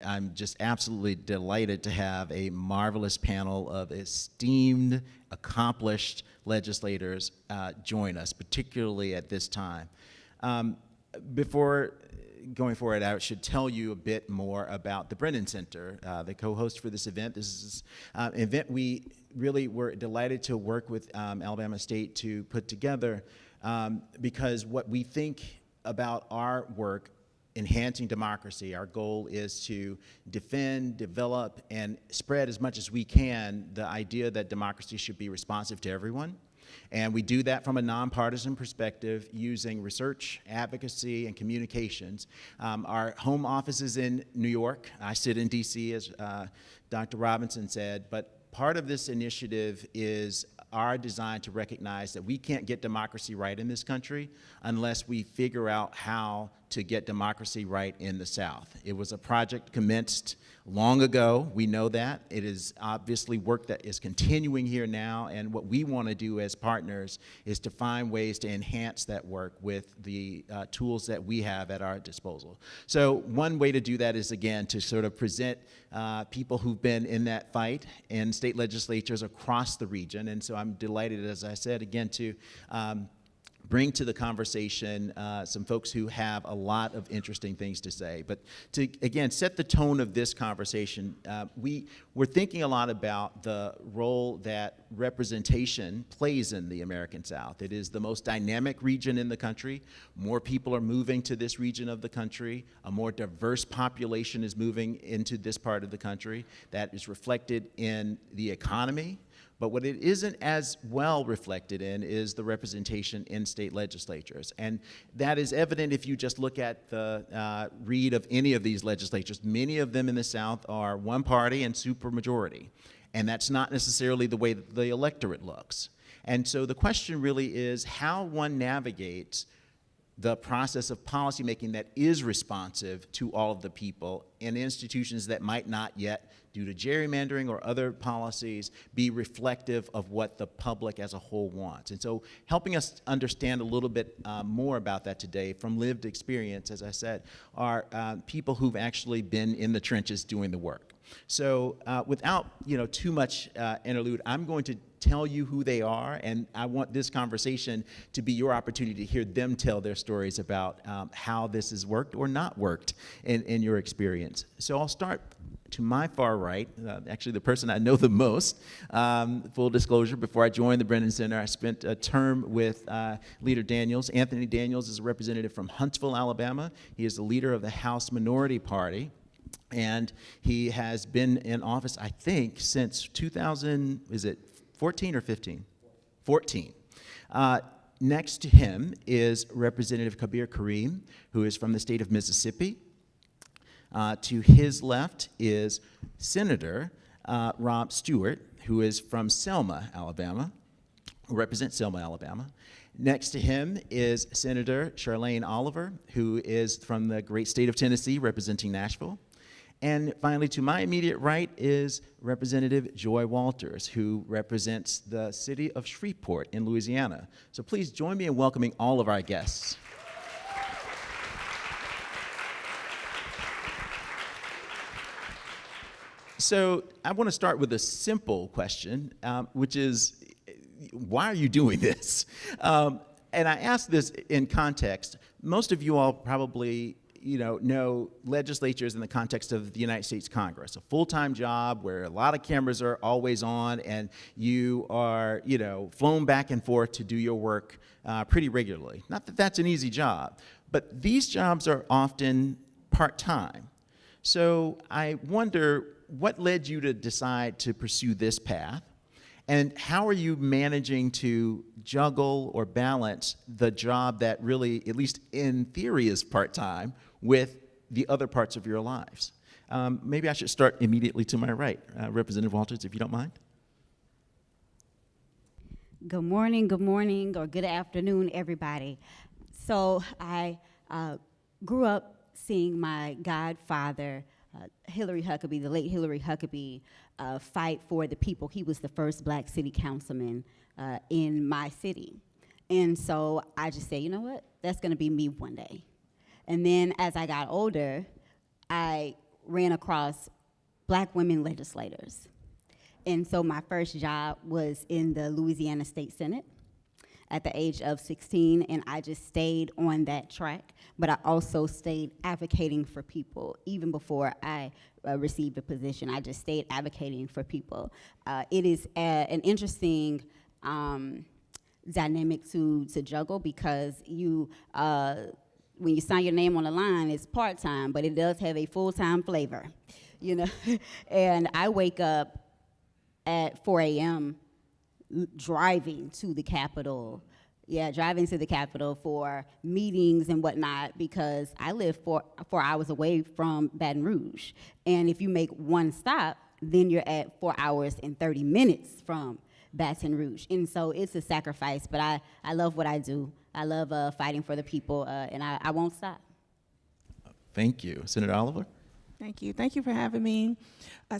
I'm just absolutely delighted to have a marvelous panel of esteemed, accomplished legislators join us, particularly at this time. Before going forward, I should tell you a bit more about the Brennan Center, the co-host for this event. This is an event we really were delighted to work with Alabama State to put together because what we think about our work enhancing democracy, our goal is to defend, develop, and spread as much as we can the idea that democracy should be responsive to everyone. And we do that from a nonpartisan perspective using research, advocacy, and communications. Our home office is in New York. I sit in DC, as Dr. Robinson said, but part of this initiative is our design to recognize that we can't get democracy right in this country unless we figure out how to get democracy right in the South. It was a project commenced long ago. We know that. It is obviously work that is continuing here now, and what we want to do as partners is to find ways to enhance that work with the tools that we have at our disposal. So one way to do that is, again, to sort of present people who've been in that fight in state legislatures across the region, and so I'm delighted, as I said, again, to bring to the conversation some folks who have a lot of interesting things to say. But to, again, set the tone of this conversation, we're thinking a lot about the role that representation plays in the American South. It is the most dynamic region in the country. More people are moving to this region of the country. A more diverse population is moving into this part of the country. That is reflected in the economy. But what it isn't as well reflected in is the representation in state legislatures. And that is evident if you just look at the read of any of these legislatures. Many of them in the South are one party and supermajority. And that's not necessarily the way that the electorate looks. And so the question really is how one navigates the process of policymaking that is responsive to all of the people in institutions that might not yet, due to gerrymandering or other policies, be reflective of what the public as a whole wants. And so helping us understand a little bit more about that today from lived experience, as I said, are people who've actually been in the trenches doing the work. So without too much interlude, I'm going to tell you who they are, and I want this conversation to be your opportunity to hear them tell their stories about how this has worked or not worked in your experience. So I'll start to my far right, actually the person I know the most. Full disclosure, before I joined the Brennan Center, I spent a term with Leader Daniels. Anthony Daniels is a representative from Huntsville, Alabama. He is the leader of the House Minority Party. And he has been in office, I think, since 2000, is it 14 or 15? 14. Next to him is Representative Kabir Kareem, who is from the state of Mississippi. To his left is Senator Rob Stewart, who is from Selma, Alabama, who represents Selma, Alabama. Next to him is Senator Charlene Oliver, who is from the great state of Tennessee, representing Nashville. And finally, to my immediate right is Representative Joy Walters, who represents the city of Shreveport in Louisiana. So please join me in welcoming all of our guests. So I want to start with a simple question, which is, why are you doing this? And I ask this in context. Most of you all probably know legislatures in the context of the United States Congress, a full-time job where a lot of cameras are always on and you are, flown back and forth to do your work pretty regularly. Not that that's an easy job, but these jobs are often part-time. So I wonder what led you to decide to pursue this path? And how are you managing to juggle or balance the job that really, at least in theory, is part-time with the other parts of your lives? Maybe I should start immediately to my right. Representative Walters, if you don't mind. Good morning, or good afternoon, everybody. So I grew up seeing my godfather, Hillary Huckabee, the late Hillary Huckabee, fight for the people. He was the first black city councilman in my city. And so I just say, you know what, that's gonna be me one day. And then as I got older, I ran across black women legislators. And so my first job was in the Louisiana State Senate at the age of 16, and I just stayed on that track, but I also stayed advocating for people. Even before I received a position, I just stayed advocating for people. It is an interesting dynamic to juggle, because you, when you sign your name on the line, it's part-time, but it does have a full-time flavor, you know? And I wake up at 4 a.m. driving to the Capitol. Yeah, driving to the Capitol for meetings and whatnot, because I live 4 hours away from Baton Rouge. And if you make one stop, then you're at 4 hours and 30 minutes from Baton Rouge. And so it's a sacrifice, but I love what I do. I love fighting for the people, and I won't stop. Thank you. Senator Oliver? Thank you. Thank you for having me.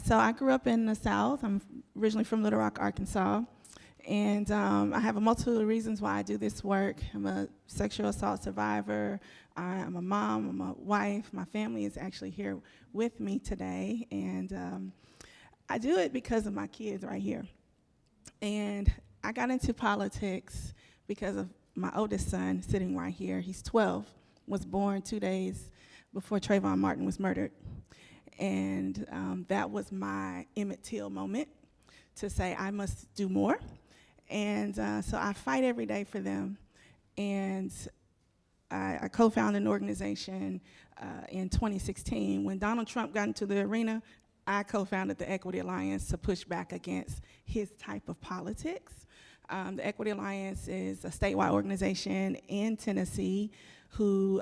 So I grew up in the South. I'm originally from Little Rock, Arkansas. And I have a multitude of reasons why I do this work. I'm a sexual assault survivor. I'm a mom. I'm a wife. My family is actually here with me today. And I do it because of my kids right here. And I got into politics because of my oldest son sitting right here. He's 12, was born 2 days before Trayvon Martin was murdered. And that was my Emmett Till moment to say I must do more. And so I fight every day for them. And I co-founded an organization in 2016. When Donald Trump got into the arena, I co-founded the Equity Alliance to push back against his type of politics. The Equity Alliance is a statewide organization in Tennessee who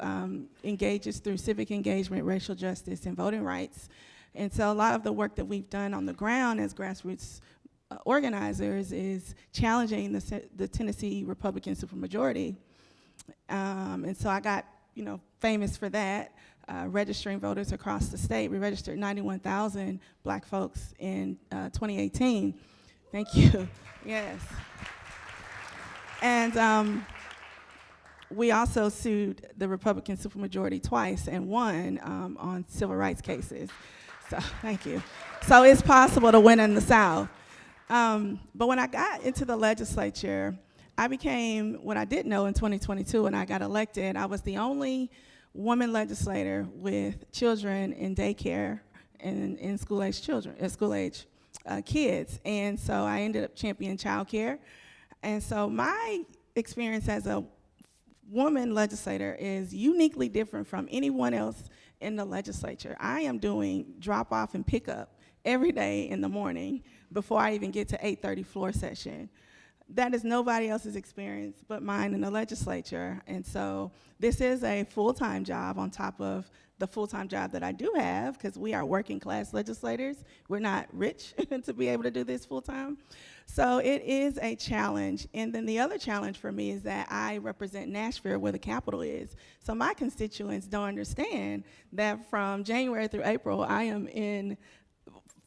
engages through civic engagement, racial justice, and voting rights. And so a lot of the work that we've done on the ground as grassroots organizers is challenging the Tennessee Republican supermajority. And so I got, famous for that, registering voters across the state. We registered 91,000 black folks in 2018. Thank you. Yes. And we also sued the Republican supermajority twice and won on civil rights cases. So thank you. So it's possible to win in the South. But when I got into the legislature, I became what I didn't know in 2022 when I got elected. I was the only woman legislator with children in daycare and in school-age kids. And so I ended up championing childcare. And so my experience as a woman legislator is uniquely different from anyone else in the legislature. I am doing drop-off and pick-up every day in the morning before I even get to 8:30 floor session. That is nobody else's experience but mine in the legislature. And so this is a full-time job on top of the full-time job that I do have, because we are working class legislators. We're not rich to be able to do this full-time. So it is a challenge. And then the other challenge for me is that I represent Nashville, where the Capitol is. So my constituents don't understand that from January through April, I am in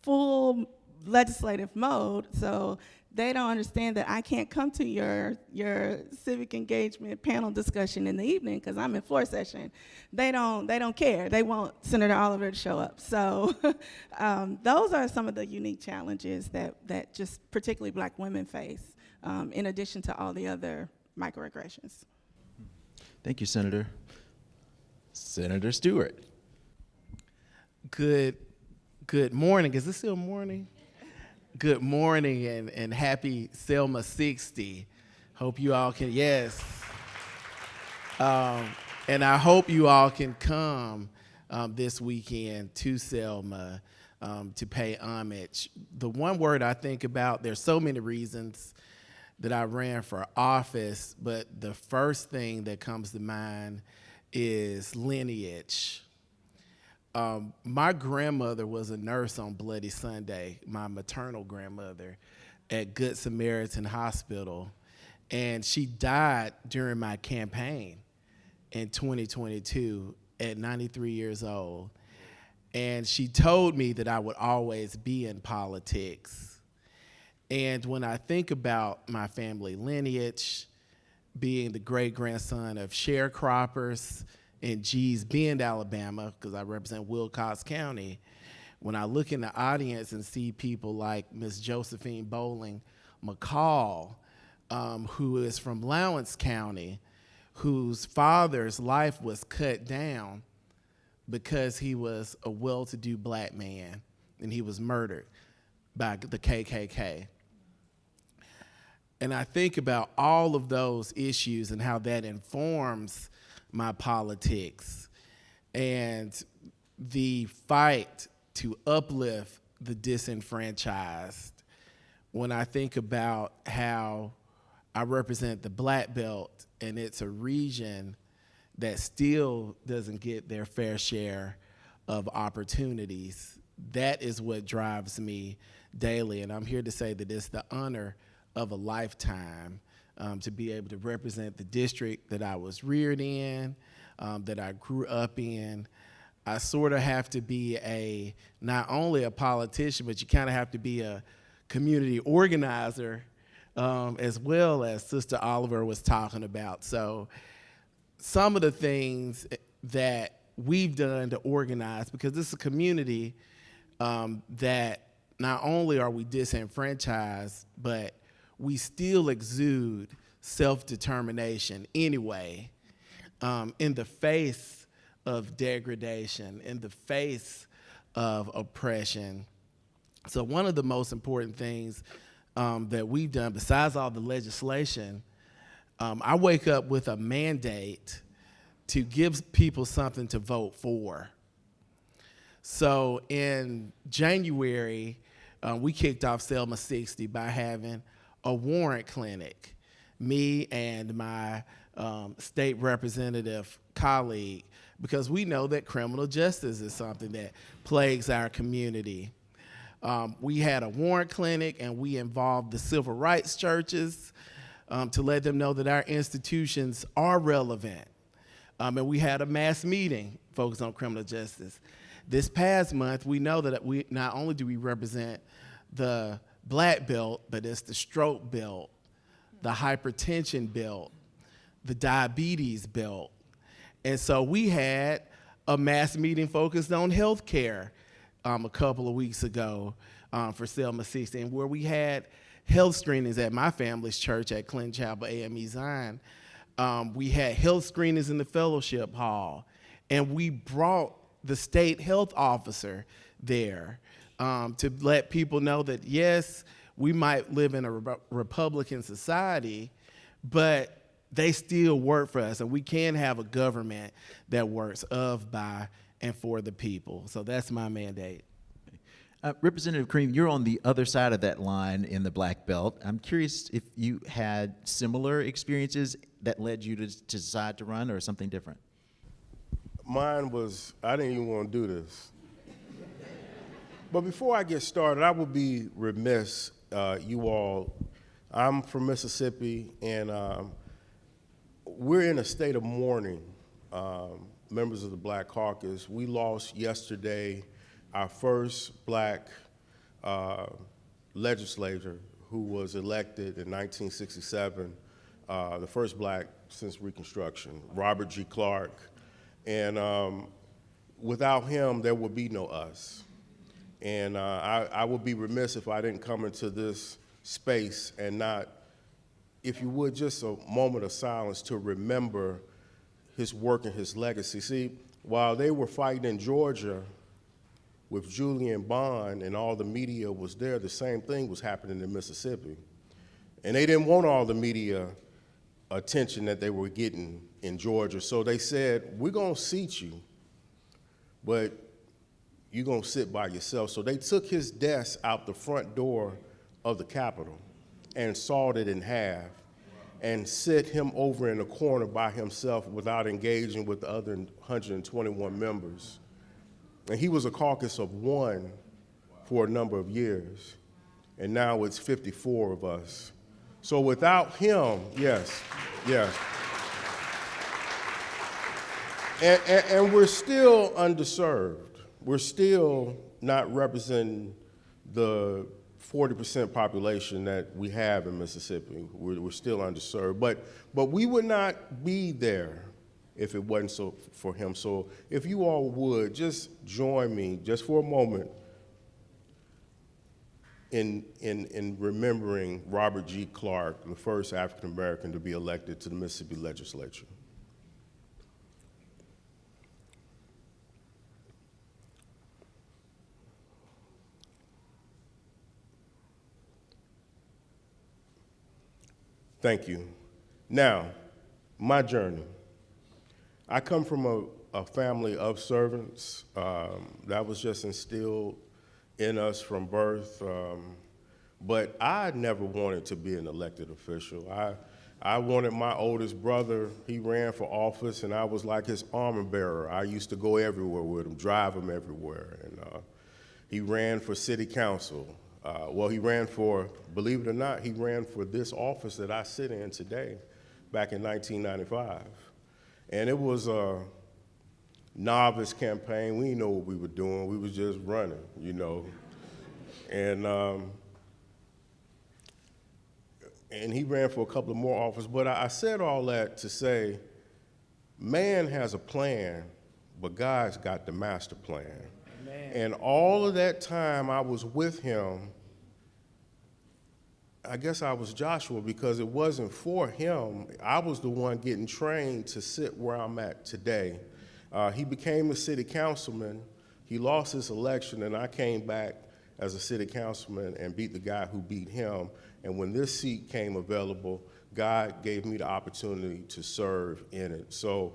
full legislative mode. So they don't understand that I can't come to your civic engagement panel discussion in the evening because I'm in floor session. They don't care. They want Senator Oliver to show up. So those are some of the unique challenges that just particularly black women face, in addition to all the other microaggressions. Thank you, Senator. Senator Stewart. Good morning. Is this still morning? Good morning and happy Selma 60. Hope you all can, yes. And I hope you all can come this weekend to Selma to pay homage. The one word I think about, there's so many reasons that I ran for office, but the first thing that comes to mind is lineage. My grandmother was a nurse on Bloody Sunday, my maternal grandmother, at Good Samaritan Hospital. And she died during my campaign in 2022 at 93 years old. And she told me that I would always be in politics. And when I think about my family lineage, being the great-grandson of sharecroppers in Gee's Bend, Alabama, because I represent Wilcox County, when I look in the audience and see people like Miss Josephine Bowling McCall, who is from Lawrence County, whose father's life was cut down because he was a well-to-do black man and he was murdered by the KKK. And I think about all of those issues and how that informs my politics and the fight to uplift the disenfranchised. When I think about how I represent the Black Belt and it's a region that still doesn't get their fair share of opportunities, that is what drives me daily. And I'm here to say that it's the honor of a lifetime to be able to represent the district that I was reared in, that I grew up in. I sort of have to be not only a politician, but you kind of have to be a community organizer as well, as Sister Oliver was talking about. So some of the things that we've done to organize, because this is a community that not only are we disenfranchised, but we still exude self-determination anyway, in the face of degradation, in the face of oppression. So one of the most important things that we've done, besides all the legislation, I wake up with a mandate to give people something to vote for. So in January, we kicked off Selma 60 by having a warrant clinic. Me and my state representative colleague, because we know that criminal justice is something that plagues our community. We had a warrant clinic and we involved the civil rights churches to let them know that our institutions are relevant. And we had a mass meeting focused on criminal justice. This past month, we know that we not only do we represent the Black Belt, but it's the stroke belt, the hypertension belt, the diabetes belt. And so we had a mass meeting focused on healthcare a couple of weeks ago for Selma 60, where we had health screenings at my family's church at Clinton Chapel AME Zion. We had health screenings in the fellowship hall, and we brought the state health officer there to let people know that, yes, we might live in a Republican society, but they still work for us, and we can have a government that works of, by, and for the people. So that's my mandate. Representative Cream, you're on the other side of that line in the Black Belt. I'm curious if you had similar experiences that led you to decide to run, or something different. Mine was, I didn't even want to do this. But before I get started, I would be remiss, you all, I'm from Mississippi, and we're in a state of mourning, members of the Black Caucus. We lost yesterday our first black legislator who was elected in 1967, the first black since Reconstruction, Robert G. Clark. And without him, there would be no us. And I would be remiss if I didn't come into this space and not, if you would, just a moment of silence to remember his work and his legacy. See, while they were fighting in Georgia with Julian Bond and all the media was there, the same thing was happening in Mississippi. And they didn't want all the media attention that they were getting in Georgia. So they said, we're gonna seat you, but you're gonna sit by yourself. So they took his desk out the front door of the Capitol and sawed it in half and set him over in a corner by himself without engaging with the other 121 members. And he was a caucus of one for a number of years. And now it's 54 of us. So without him, yes. And we're still underserved. We're still not representing the 40% population that we have in Mississippi. We're still underserved. But we would not be there if it wasn't so for him. So if you all would just join me just for a moment in remembering Robert G. Clark, the first African American to be elected to the Mississippi legislature. Thank you. Now, my journey. I come from a family of servants. That was just instilled in us from birth. But I never wanted to be an elected official. I wanted my oldest brother. He ran for office, and I was like his armor bearer. I used to go everywhere with him, drive him everywhere. And he ran for city council. Well, he ran for, believe it or not, he ran for this office that I sit in today back in 1995. And it was a novice campaign. We didn't know what we were doing. We was just running, you know. And he ran for a couple of more offices. But I said all that to say, man has a plan, but God's got the master plan. Amen. And all of that time I was with him, I guess I was Joshua, because it wasn't for him. I was the one getting trained to sit where I'm at today. He became a city councilman. He lost his election, and I came back as a city councilman and beat the guy who beat him. And when this seat came available, God gave me the opportunity to serve in it. So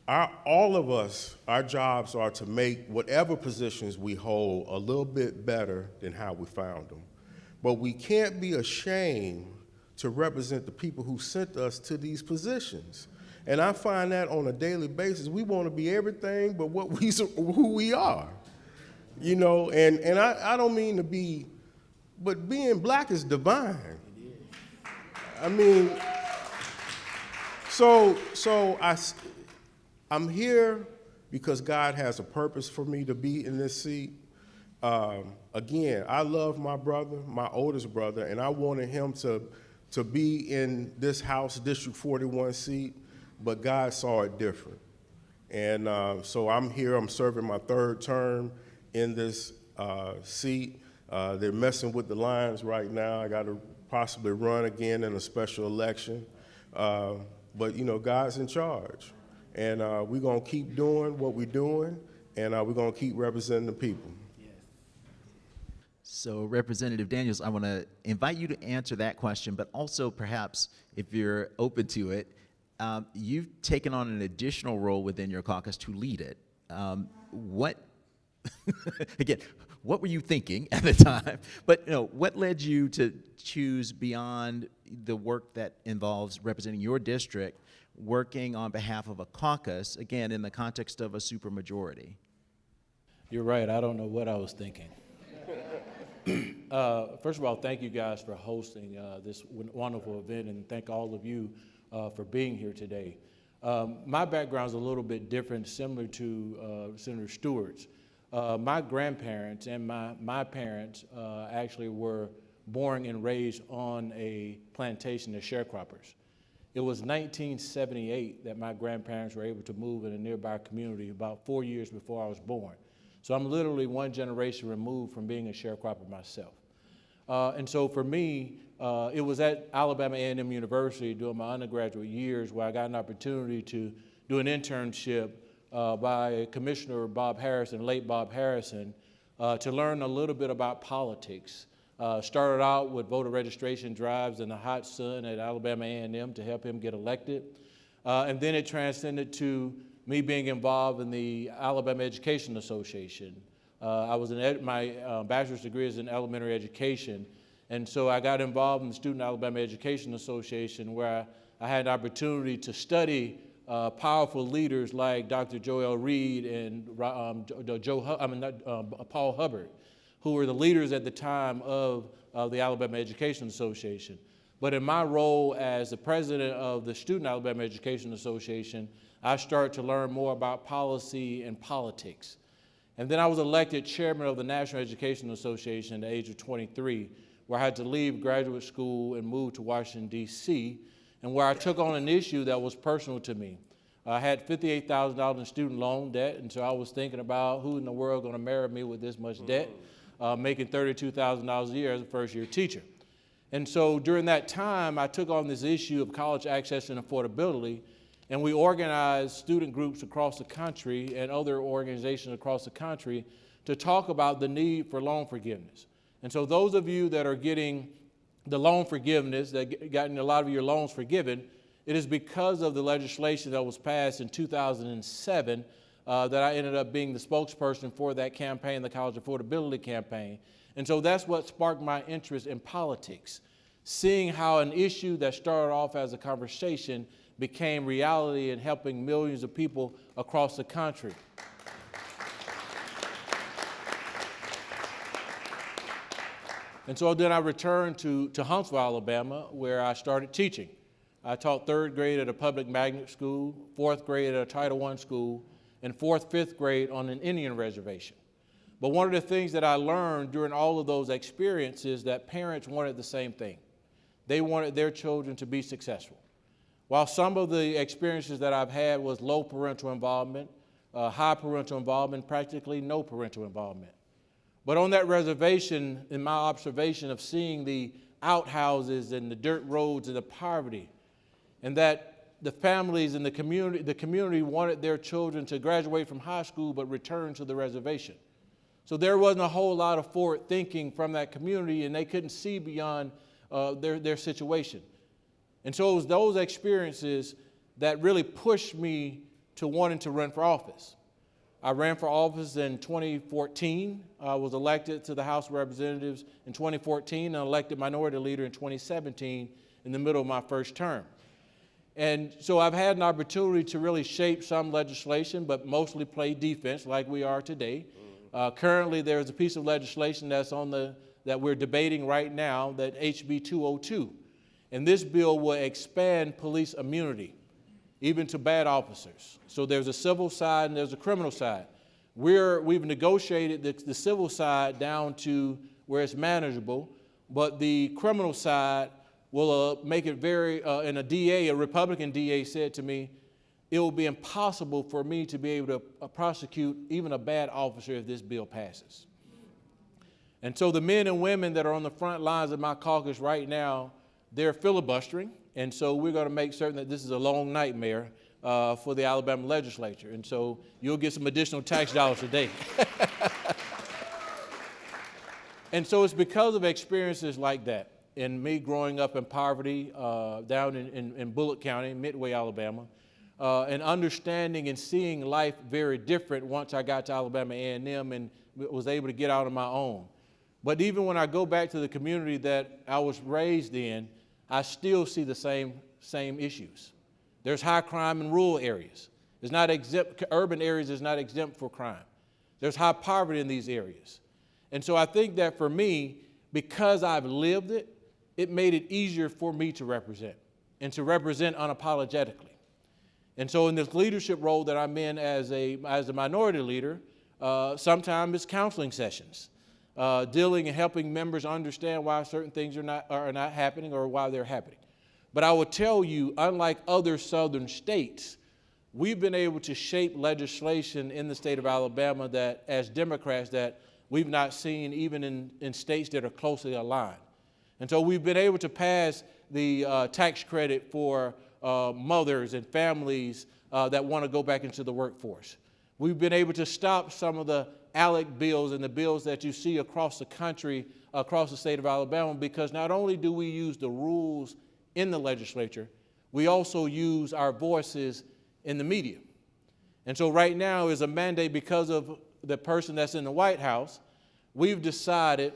all of us, our jobs are to make whatever positions we hold a little bit better than how we found them. But we can't be ashamed to represent the people who sent us to these positions. And I find that on a daily basis. We want to be everything but who we are. You know, and I don't mean to be, but being black is divine. I mean, so I'm here because God has a purpose for me to be in this seat. Again, I love my brother, my oldest brother, and I wanted him to be in this House District 41 seat, but God saw it different. And so I'm here, I'm serving my third term in this seat. They're messing with the lines right now. I got to possibly run again in a special election. But you know, God's in charge. And we're gonna keep doing what we're doing, and we're gonna keep representing the people. So Representative Daniels, I want to invite you to answer that question, but also perhaps if you're open to it, you've taken on an additional role within your caucus to lead it. Again, what were you thinking at the time? But you know, what led you to choose beyond the work that involves representing your district, working on behalf of a caucus, again, in the context of a supermajority? You're right, I don't know what I was thinking. First of all, thank you guys for hosting this wonderful event, and thank all of you for being here today. My background is a little bit different, similar to Senator Stewart's. My grandparents and my parents actually were born and raised on a plantation of sharecroppers. It was 1978 that my grandparents were able to move in a nearby community, about 4 years before I was born. So I'm literally one generation removed from being a sharecropper myself. And so for me, it was at Alabama A&M University during my undergraduate years where I got an opportunity to do an internship by Commissioner Bob Harrison, late Bob Harrison, to learn a little bit about politics. Started out with voter registration drives in the hot sun at Alabama A&M to help him get elected. And then it transcended to me being involved in the Alabama Education Association. I was my bachelor's degree is in elementary education, and so I got involved in the Student Alabama Education Association, where I had an opportunity to study powerful leaders like Dr. Joel Reed and Paul Hubbard, who were the leaders at the time of the Alabama Education Association. But in my role as the president of the Student Alabama Education Association, I started to learn more about policy and politics. And then I was elected chairman of the National Education Association at the age of 23, where I had to leave graduate school and move to Washington, D.C., and where I took on an issue that was personal to me. I had $58,000 in student loan debt, and so I was thinking about who in the world going to marry me with this much debt, making $32,000 a year as a first-year teacher. And so during that time, I took on this issue of college access and affordability, and we organized student groups across the country and other organizations across the country to talk about the need for loan forgiveness. And so those of you that are getting the loan forgiveness, that gotten a lot of your loans forgiven, it is because of the legislation that was passed in 2007 that I ended up being the spokesperson for that campaign, the College Affordability Campaign. And so that's what sparked my interest in politics, seeing how an issue that started off as a conversation became reality and helping millions of people across the country. And so then I returned to Huntsville, Alabama, where I started teaching. I taught 3rd grade at a public magnet school, 4th grade at a Title I school, and 4th, 5th grade on an Indian reservation. But one of the things that I learned during all of those experiences that parents wanted the same thing. They wanted their children to be successful. While some of the experiences that I've had was low parental involvement, high parental involvement, practically no parental involvement. But on that reservation, in my observation of seeing the outhouses and the dirt roads and the poverty, and that the families and the community wanted their children to graduate from high school but return to the reservation. So there wasn't a whole lot of forward thinking from that community, and they couldn't see beyond their situation. And so it was those experiences that really pushed me to wanting to run for office. I ran for office in 2014. I was elected to the House of Representatives in 2014 and elected minority leader in 2017 in the middle of my first term. And so I've had an opportunity to really shape some legislation, but mostly play defense like we are today. Currently, there's a piece of legislation that we're debating right now, that HB 202. And this bill will expand police immunity, even to bad officers. So there's a civil side and there's a criminal side. We've negotiated the civil side down to where it's manageable, but the criminal side will make it very, and a Republican DA said to me, it will be impossible for me to be able to prosecute even a bad officer if this bill passes. And so the men and women that are on the front lines of my caucus right now, they're filibustering, and so we're going to make certain that this is a long nightmare for the Alabama legislature. And so you'll get some additional tax dollars today. And so it's because of experiences like that, and me growing up in poverty down in Bullitt County, Midway, Alabama, and understanding and seeing life very different once I got to Alabama A&M and was able to get out on my own. But even when I go back to the community that I was raised in, I still see the same issues. There's high crime in rural areas. It's not exempt, urban areas is not exempt for crime. There's high poverty in these areas. And so I think that for me, because I've lived it, it made it easier for me to represent, and to represent unapologetically. And so in this leadership role that I'm in as a minority leader, sometimes it's counseling sessions, dealing and helping members understand why certain things are not happening or why they're happening. But I will tell you, unlike other southern states, we've been able to shape legislation in the state of Alabama that, as Democrats, that we've not seen even in states that are closely aligned. And so we've been able to pass the tax credit for mothers and families that want to go back into the workforce. We've been able to stop some of the ALEC bills and the bills that you see across the country, across the state of Alabama, because not only do we use the rules in the legislature, we also use our voices in the media. And so right now is a mandate because of the person that's in the White House. We've decided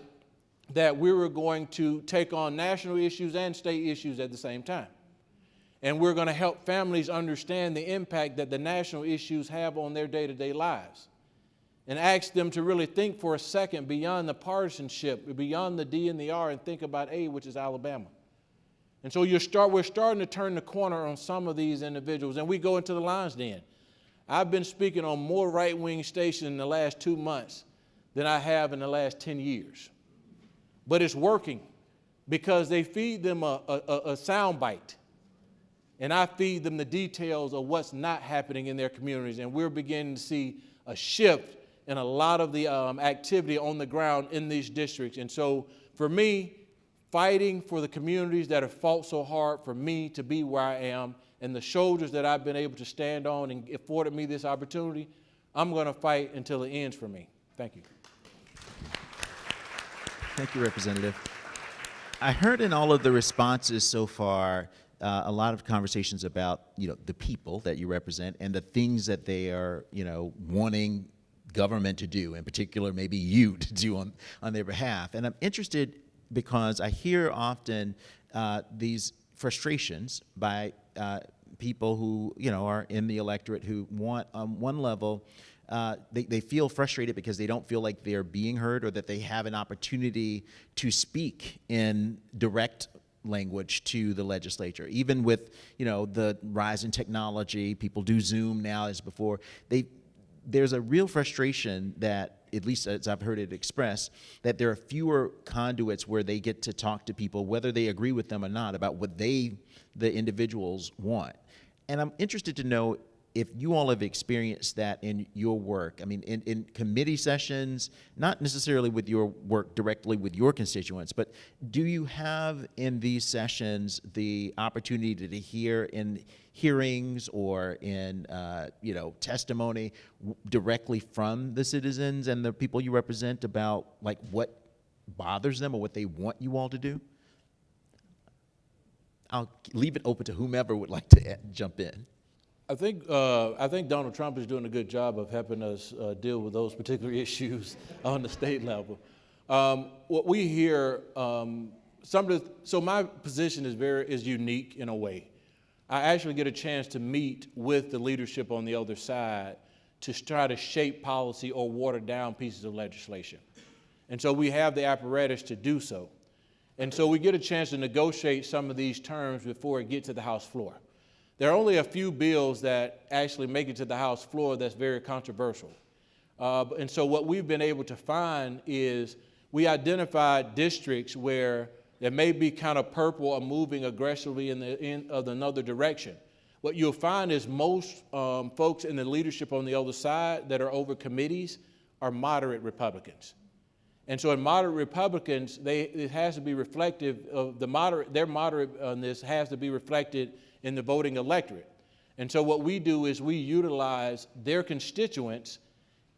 that we were going to take on national issues and state issues at the same time. And we're going to help families understand the impact that the national issues have on their day-to-day lives, and ask them to really think for a second beyond the partisanship, beyond the D and the R, and think about A, which is Alabama. And so we're starting to turn the corner on some of these individuals, and we go into the lion's den. I've been speaking on more right-wing stations in the last 2 months than I have in the last 10 years. But it's working because they feed them a sound bite. and I feed them the details of what's not happening in their communities. And we're beginning to see a shift in a lot of the activity on the ground in these districts. And so for me, fighting for the communities that have fought so hard for me to be where I am and the shoulders that I've been able to stand on and afforded me this opportunity, I'm going to fight until it ends for me. Thank you. Thank you, Representative. I heard in all of the responses so far a lot of conversations about, the people that you represent and the things that they are, wanting government to do, in particular maybe you to do on their behalf. And I'm interested because I hear often these frustrations by people who, are in the electorate who want, on one level, they feel frustrated because they don't feel like they're being heard or that they have an opportunity to speak in direct language to the legislature. Even with, the rise in technology, people do Zoom now as before. There's a real frustration that, at least as I've heard it expressed, that there are fewer conduits where they get to talk to people, whether they agree with them or not, about what the individuals want. And I'm interested to know if you all have experienced that in your work. I mean, in committee sessions, not necessarily with your work directly with your constituents, but do you have in these sessions the opportunity to hear in hearings or in testimony directly from the citizens and the people you represent about like what bothers them or what they want you all to do? I'll leave it open to whomever would like to jump in. I think Donald Trump is doing a good job of helping us deal with those particular issues on the state level. What we hear, so my position is unique in a way. I actually get a chance to meet with the leadership on the other side to try to shape policy or water down pieces of legislation. And so we have the apparatus to do so. And so we get a chance to negotiate some of these terms before it gets to the House floor. There are only a few bills that actually make it to the House floor that's very controversial. And so what we've been able to find is we identified districts where there may be kind of purple or moving aggressively in another direction. What you'll find is most folks in the leadership on the other side that are over committees are moderate Republicans. And so in moderate Republicans, it has to be reflective of their moderateness has to be reflected in the voting electorate. And so what we do is we utilize their constituents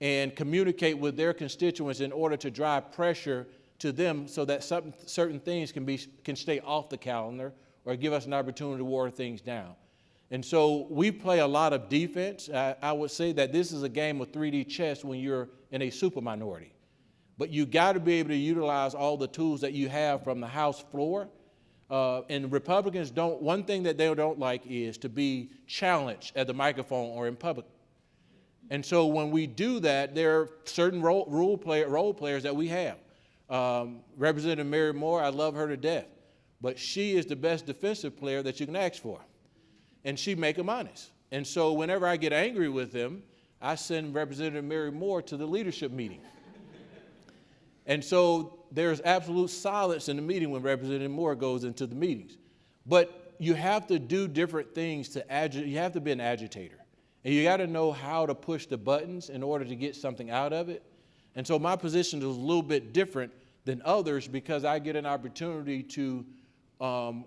and communicate with their constituents in order to drive pressure to them so that certain things can stay off the calendar or give us an opportunity to water things down. And so we play a lot of defense. I would say that this is a game of 3D chess when you're in a super minority. But you got to be able to utilize all the tools that you have from the House floor. And Republicans one thing that they don't like is to be challenged at the microphone or in public. And so when we do that, there are certain role players that we have. Representative Mary Moore, I love her to death, but she is the best defensive player that you can ask for. And she make them honest. And so whenever I get angry with them, I send Representative Mary Moore to the leadership meeting. And so there's absolute silence in the meeting when Representative Moore goes into the meetings. But you have to do different things you have to be an agitator. And you got to know how to push the buttons in order to get something out of it. And so my position is a little bit different than others because I get an opportunity to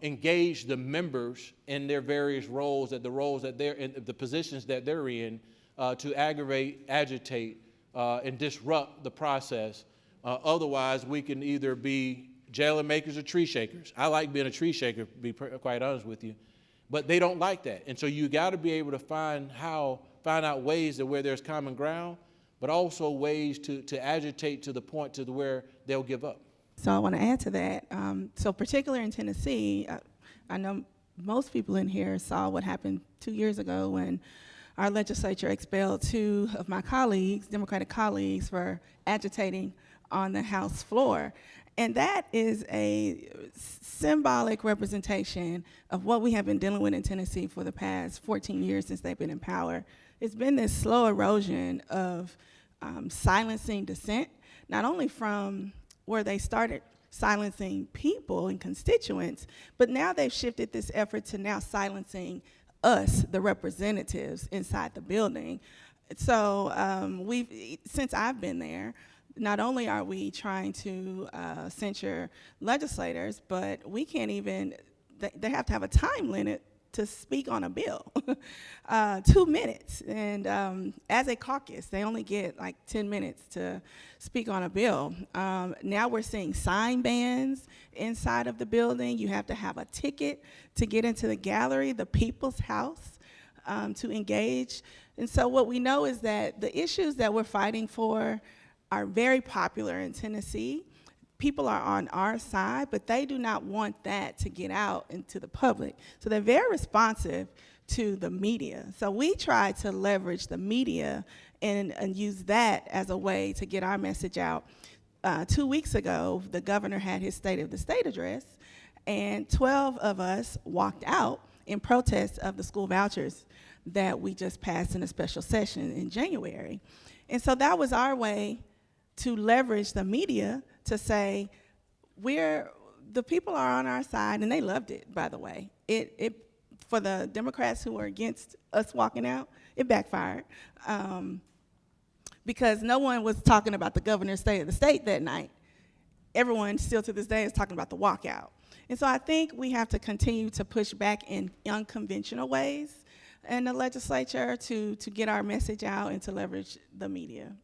engage the members in their various roles, the positions that they're in, to agitate, and disrupt the process. Otherwise, we can either be jailer makers or tree shakers. I like being a tree shaker, to be quite honest with you, but they don't like that. And so you got to be able to find out ways that where there's common ground, but also ways to agitate to the point to where they'll give up. So I want to add to that. So particularly in Tennessee, I know most people in here saw what happened 2 years ago when our legislature expelled 2 of my colleagues, Democratic colleagues, for agitating on the House floor. And that is a symbolic representation of what we have been dealing with in Tennessee for the past 14 years since they've been in power. It's been this slow erosion of silencing dissent, not only from where they started silencing people and constituents, but now they've shifted this effort to now silencing us, the representatives inside the building. So since I've been there, not only are we trying to censure legislators, but we can't even, they have to have a time limit to speak on a bill, 2 minutes. And as a caucus, they only get like 10 minutes to speak on a bill. Now we're seeing sign bans inside of the building. You have to have a ticket to get into the gallery, the People's House, to engage. And so what we know is that the issues that we're fighting for are very popular in Tennessee. People are on our side, but they do not want that to get out into the public. So they're very responsive to the media. So we try to leverage the media and use that as a way to get our message out. 2 weeks ago, the governor had his State of the State address, and 12 of us walked out in protest of the school vouchers that we just passed in a special session in January. And so that was our way to leverage the media to say, the people are on our side, and they loved it, by the way. It for the Democrats who were against us walking out, it backfired. Because no one was talking about the governor's State of the State that night. Everyone still to this day is talking about the walkout. And so I think we have to continue to push back in unconventional ways in the legislature to get our message out and to leverage the media.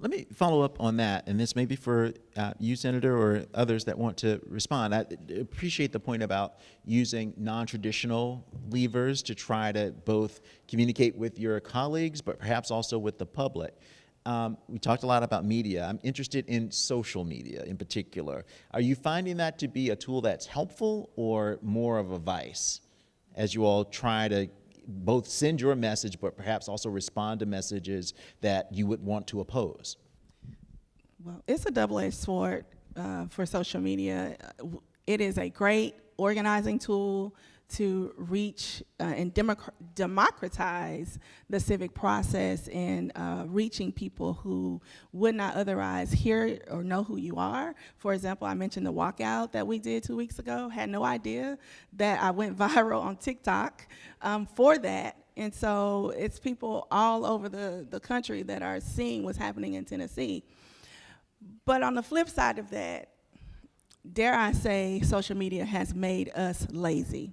Let me follow up on that, and this may be for you, Senator, or others that want to respond. I appreciate the point about using non-traditional levers to try to both communicate with your colleagues, but perhaps also with the public. We talked a lot about media. I'm interested in social media in particular. Are you finding that to be a tool that's helpful or more of a vice as you all try to both send your message, but perhaps also respond to messages that you would want to oppose? Well, it's a double-edged sword for social media. It is a great organizing tool to reach and democratize the civic process and reaching people who would not otherwise hear or know who you are. For example, I mentioned the walkout that we did 2 weeks ago. Had no idea that I went viral on TikTok for that. And so it's people all over the country that are seeing what's happening in Tennessee. But on the flip side of that, dare I say, social media has made us lazy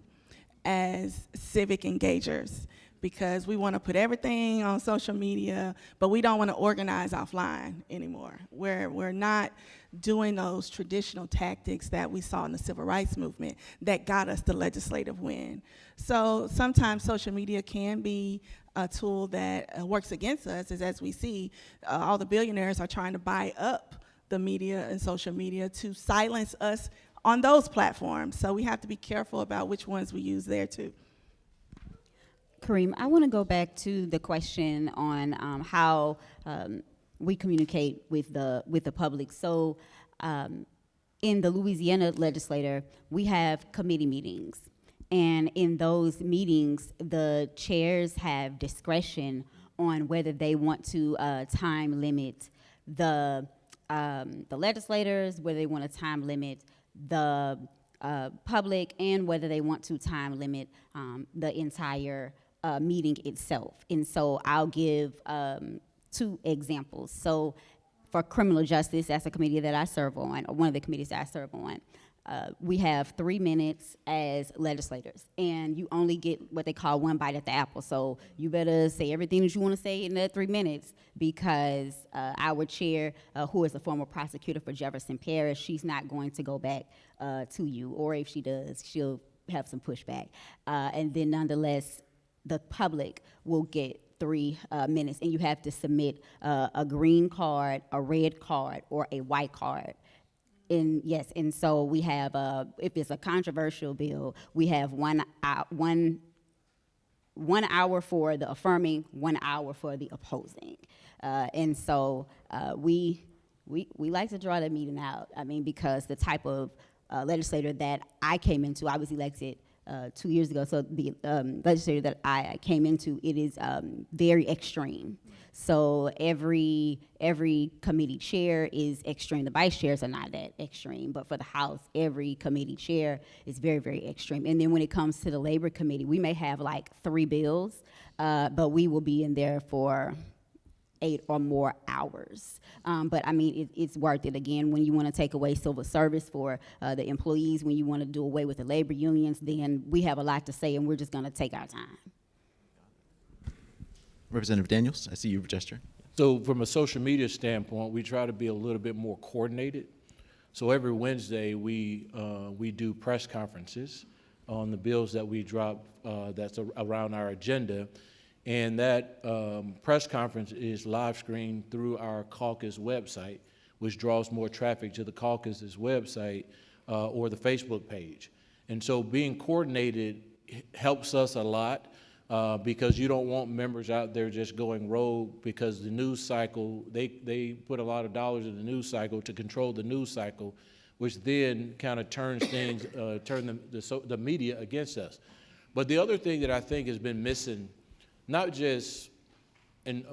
as civic engagers, because we want to put everything on social media, but we don't want to organize offline anymore. We're not doing those traditional tactics that we saw in the civil rights movement that got us the legislative win. So sometimes social media can be a tool that works against us, as we see, all the billionaires are trying to buy up the media and social media to silence us on those platforms. So we have to be careful about which ones we use there too. Kareem, I want to go back to the question on how we communicate with the public. So in the Louisiana legislature, we have committee meetings. And in those meetings, the chairs have discretion on whether they want to time limit the legislators, whether they want to time limit the public, and whether they want to time limit the entire meeting itself. And so I'll give 2 examples. So for criminal justice, that's a committee that I serve on, or one of the committees that I serve on. We have 3 minutes as legislators, and you only get what they call one bite at the apple. So you better say everything that you want to say in that 3 minutes, because our chair, who is a former prosecutor for Jefferson Parish, she's not going to go back to you, or if she does, she'll have some pushback. And then nonetheless, the public will get 3 minutes, and you have to submit a green card, a red card, or a white card. And yes, and so we have, if it's a controversial bill, we have one hour for the affirming, 1 hour for the opposing. And so we like to draw the meeting out. I mean, because the type of legislator that I came into, I was elected 2 years ago. So the legislature that I came into, it is very extreme. So every committee chair is extreme. The vice chairs are not that extreme, but for the House, every committee chair is very, very extreme. And then when it comes to the Labor Committee, we may have like 3 bills, but we will be in there for 8 or more hours. But I mean, it's worth it. Again, when you want to take away civil service for the employees, when you want to do away with the labor unions, then we have a lot to say, and we're just going to take our time. Representative Daniels, I see you gesture. So from a social media standpoint, we try to be a little bit more coordinated. So every Wednesday, we do press conferences on the bills that we drop that's around our agenda. And that press conference is live streamed through our caucus website, which draws more traffic to the caucus's website or the Facebook page. And so being coordinated helps us a lot because you don't want members out there just going rogue, because the news cycle, they put a lot of dollars in the news cycle to control the news cycle, which then kind of turns things, turn the media against us. But the other thing that I think has been missing, not just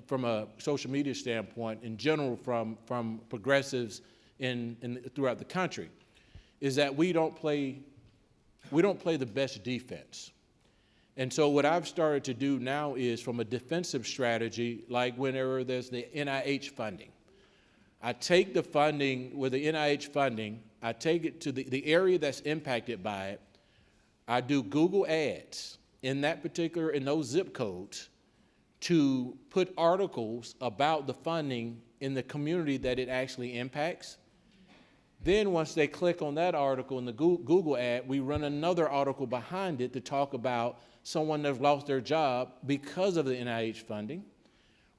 from a social media standpoint, in general from progressives throughout the country, is that we don't play the best defense. And so what I've started to do now is, from a defensive strategy, like whenever there's the NIH funding, I take the funding, with the NIH funding, I take it to the area that's impacted by it. I do Google ads in those zip codes to put articles about the funding in the community that it actually impacts. Then once they click on that article in the Google ad, we run another article behind it to talk about someone that's lost their job because of the NIH funding.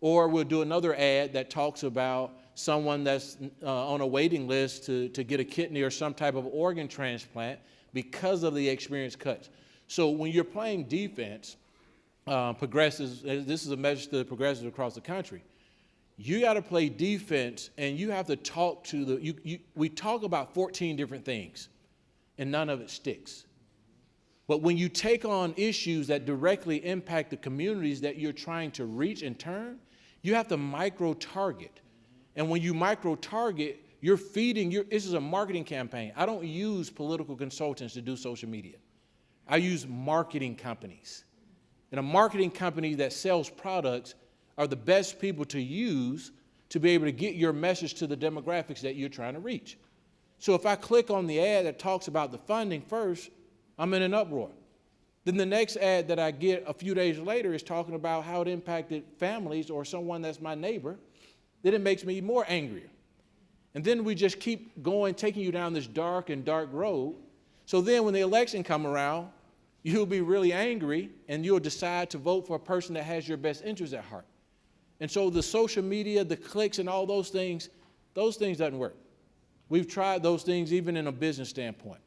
Or we'll do another ad that talks about someone that's on a waiting list to get a kidney or some type of organ transplant because of the experience cuts. So when you're playing defense, progressives, this is a message to the progressives across the country, you got to play defense, and you have to talk to we talk about 14 different things, and none of it sticks. But when you take on issues that directly impact the communities that you're trying to reach and turn, you have to micro-target. And when you micro-target, you're feeding this is a marketing campaign. I don't use political consultants to do social media. I use marketing companies. And a marketing company that sells products are the best people to use to be able to get your message to the demographics that you're trying to reach. So if I click on the ad that talks about the funding first, I'm in an uproar. Then the next ad that I get a few days later is talking about how it impacted families or someone that's my neighbor. Then it makes me more angrier. And then we just keep going, taking you down this dark road. So then when the election come around, you'll be really angry, and you'll decide to vote for a person that has your best interests at heart. And so the social media, the clicks, and all those things doesn't work. We've tried those things even in a business standpoint.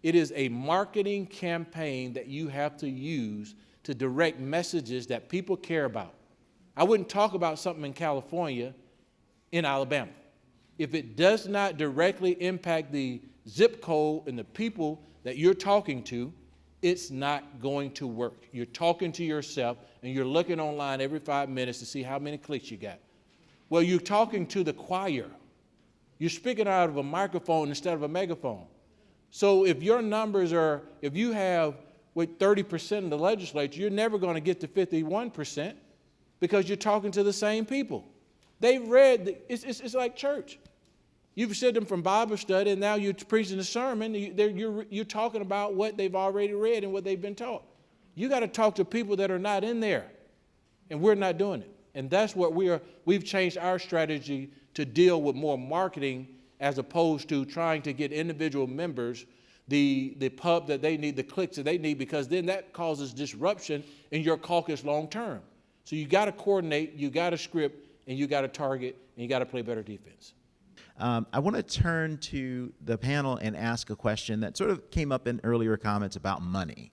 It is a marketing campaign that you have to use to direct messages that people care about. I wouldn't talk about something in California in Alabama. If it does not directly impact the zip code and the people that you're talking to, it's not going to work. You're talking to yourself, and you're looking online every 5 minutes to see how many clicks you got. Well, you're talking to the choir. You're speaking out of a microphone instead of a megaphone. So if your numbers are, if you have with 30% of the legislature, you're never going to get to 51% because you're talking to the same people. They've read, it's like church. You've sent them from Bible study, and now you're preaching a sermon. You're talking about what they've already read and what they've been taught. You got to talk to people that are not in there, and we're not doing it. And that's what we've changed our strategy to deal with more marketing as opposed to trying to get individual members the pub that they need, the clicks that they need, because then that causes disruption in your caucus long term. So you got to coordinate, you got to script, and you got to target, and you got to play better defense. I want to turn to the panel and ask a question that sort of came up in earlier comments about money.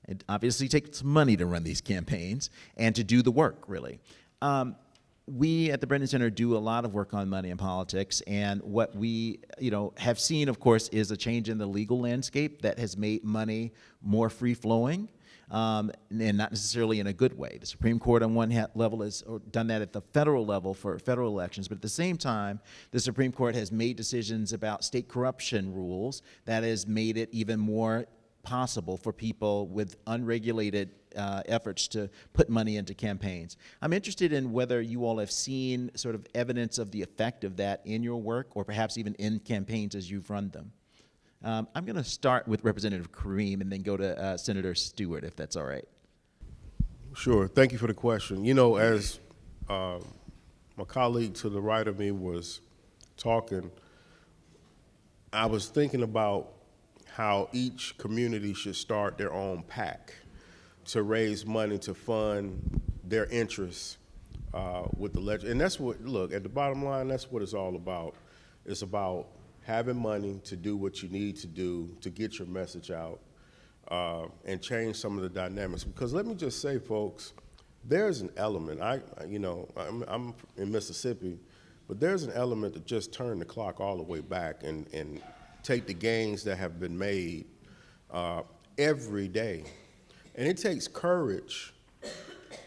It obviously takes money to run these campaigns and to do the work, really. we at the Brennan Center do a lot of work on money and politics, and what we, have seen, of course, is a change in the legal landscape that has made money more free-flowing, and not necessarily in a good way. The Supreme Court on one level has done that at the federal level for federal elections, but at the same time, the Supreme Court has made decisions about state corruption rules that has made it even more possible for people with unregulated efforts to put money into campaigns. I'm interested in whether you all have seen sort of evidence of the effect of that in your work, or perhaps even in campaigns as you've run them. I'm going to start with Representative Kareem and then go to Senator Stewart, if that's all right. Sure. Thank you for the question. As my colleague to the right of me was talking, I was thinking about how each community should start their own PAC to raise money to fund their interests with the legislature. And that's what, look, at the bottom line, that's what it's all about. It's about having money to do what you need to do to get your message out and change some of the dynamics. Because let me just say, folks, there's an element, I'm in Mississippi, but there's an element to just turn the clock all the way back and take the gains that have been made every day. And it takes courage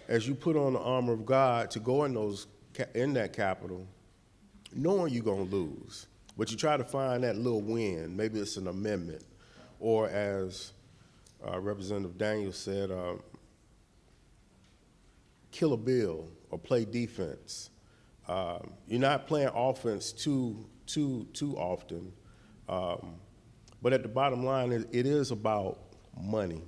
as you put on the armor of God to go in that Capitol, knowing you're gonna lose. But you try to find that little win. Maybe it's an amendment, or as Representative Daniels said, kill a bill or play defense. You're not playing offense too often. But at the bottom line, it is about money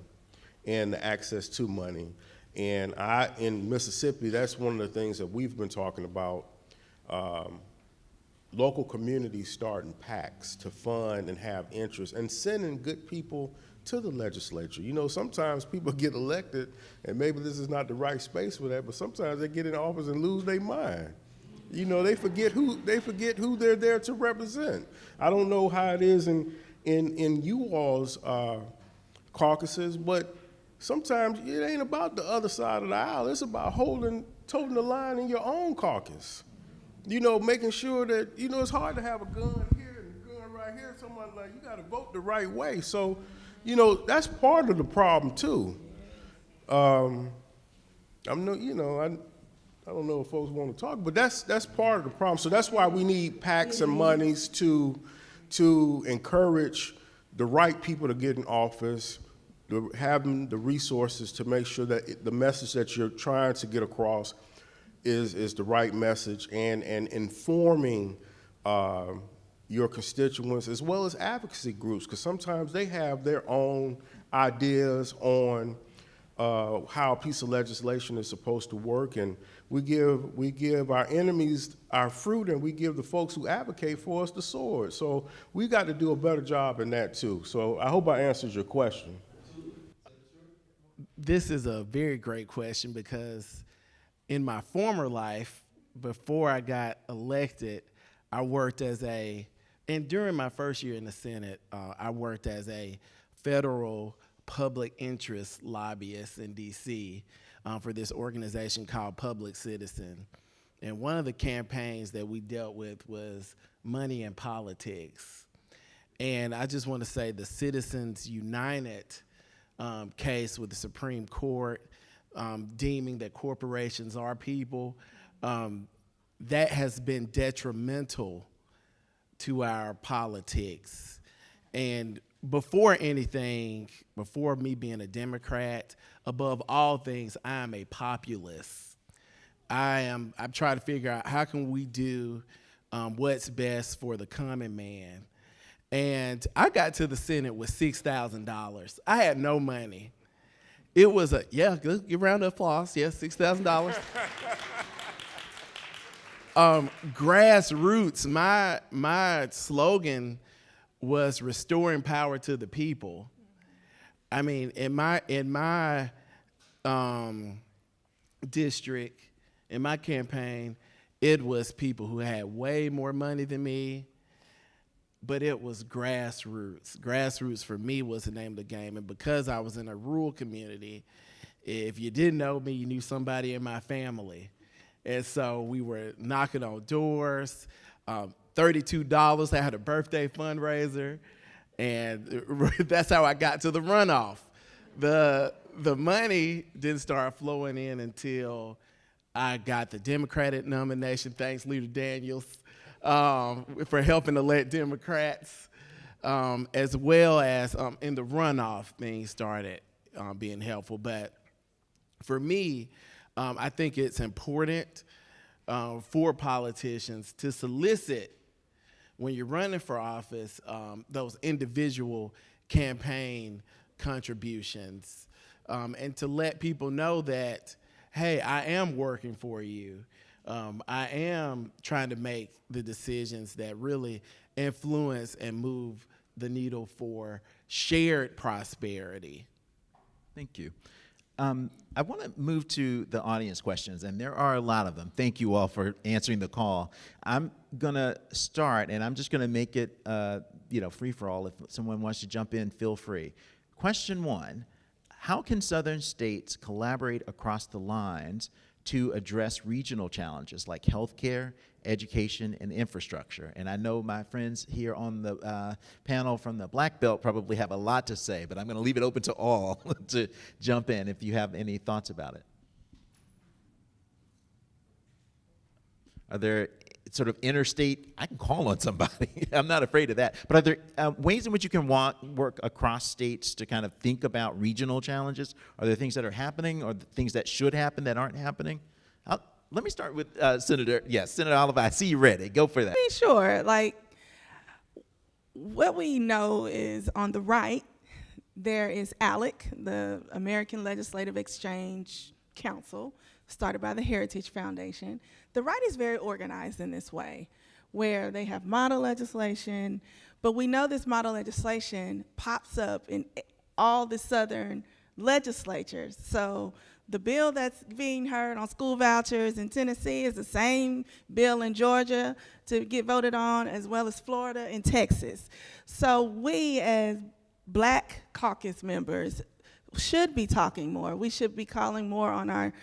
and the access to money. And in Mississippi, that's one of the things that we've been talking about. Local communities starting PACs to fund and have interest and sending good people to the legislature. Sometimes people get elected, and maybe this is not the right space for that, but sometimes they get in office and lose their mind. They forget who they're there to represent. I don't know how it is in you all's caucuses, but sometimes it ain't about the other side of the aisle. It's about toting the line in your own caucus. Making sure that, it's hard to have a gun here and a gun right here. Someone like, you got to vote the right way. So, that's part of the problem too. I don't know if folks want to talk, but that's part of the problem. So that's why we need PACs and monies to encourage the right people to get in office, to having the resources to make sure that the message that you're trying to get across is the right message, and informing your constituents as well as advocacy groups, because sometimes they have their own ideas on how a piece of legislation is supposed to work, and we give our enemies our fruit, and we give the folks who advocate for us the sword. So we got to do a better job in that too. So I hope I answered your question. This is a very great question, because in my former life, before I got elected, I worked and during my first year in the Senate, I worked as a federal public interest lobbyist in DC for this organization called Public Citizen. And one of the campaigns that we dealt with was money and politics. And I just want to say the Citizens United case with the Supreme Court, deeming that corporations are people, that has been detrimental to our politics. And before me being a Democrat, above all things, I am a populist. I'm trying to figure out how can we do what's best for the common man. And I got to the Senate with $6,000. I had no money. It was give a round of applause. Yes, $6,000. Grassroots. My slogan was restoring power to the people. I mean, in my district, in my campaign, it was people who had way more money than me, but it was grassroots. Grassroots for me was the name of the game, and because I was in a rural community, if you didn't know me, you knew somebody in my family. And so we were knocking on doors, $32. I had a birthday fundraiser, and that's how I got to the runoff. The money didn't start flowing in until I got the Democratic nomination. Thanks, Leader Daniels, for helping elect Democrats, as well as in the runoff, things started being helpful. But for me, I think it's important for politicians to solicit, when you're running for office, those individual campaign contributions, and to let people know that, hey, I am working for you. I am trying to make the decisions that really influence and move the needle for shared prosperity. Thank you. I want to move to the audience questions, and there are a lot of them. Thank you all for answering the call. I'm going to start, and I'm just going to make it free for all. If someone wants to jump in, feel free. Question 1, how can Southern states collaborate across the lines to address regional challenges like healthcare, education, and infrastructure? And I know my friends here on the panel from the Black Belt probably have a lot to say, but I'm going to leave it open to all to jump in if you have any thoughts about it. Are there sort of interstate, I can call on somebody, I'm not afraid of that, but are there ways in which you can work across states to kind of think about regional challenges? Are there things that are happening or things that should happen that aren't happening? Let me start with Senator Oliver, I see you ready, go for that. Sure, what we know is on the right, there is ALEC, the American Legislative Exchange Council, started by the Heritage Foundation. The right is very organized in this way, where they have model legislation, but we know this model legislation pops up in all the Southern legislatures. So the bill that's being heard on school vouchers in Tennessee is the same bill in Georgia to get voted on, as well as Florida and Texas. So we, as Black caucus members, should be talking more. We should be calling more on our,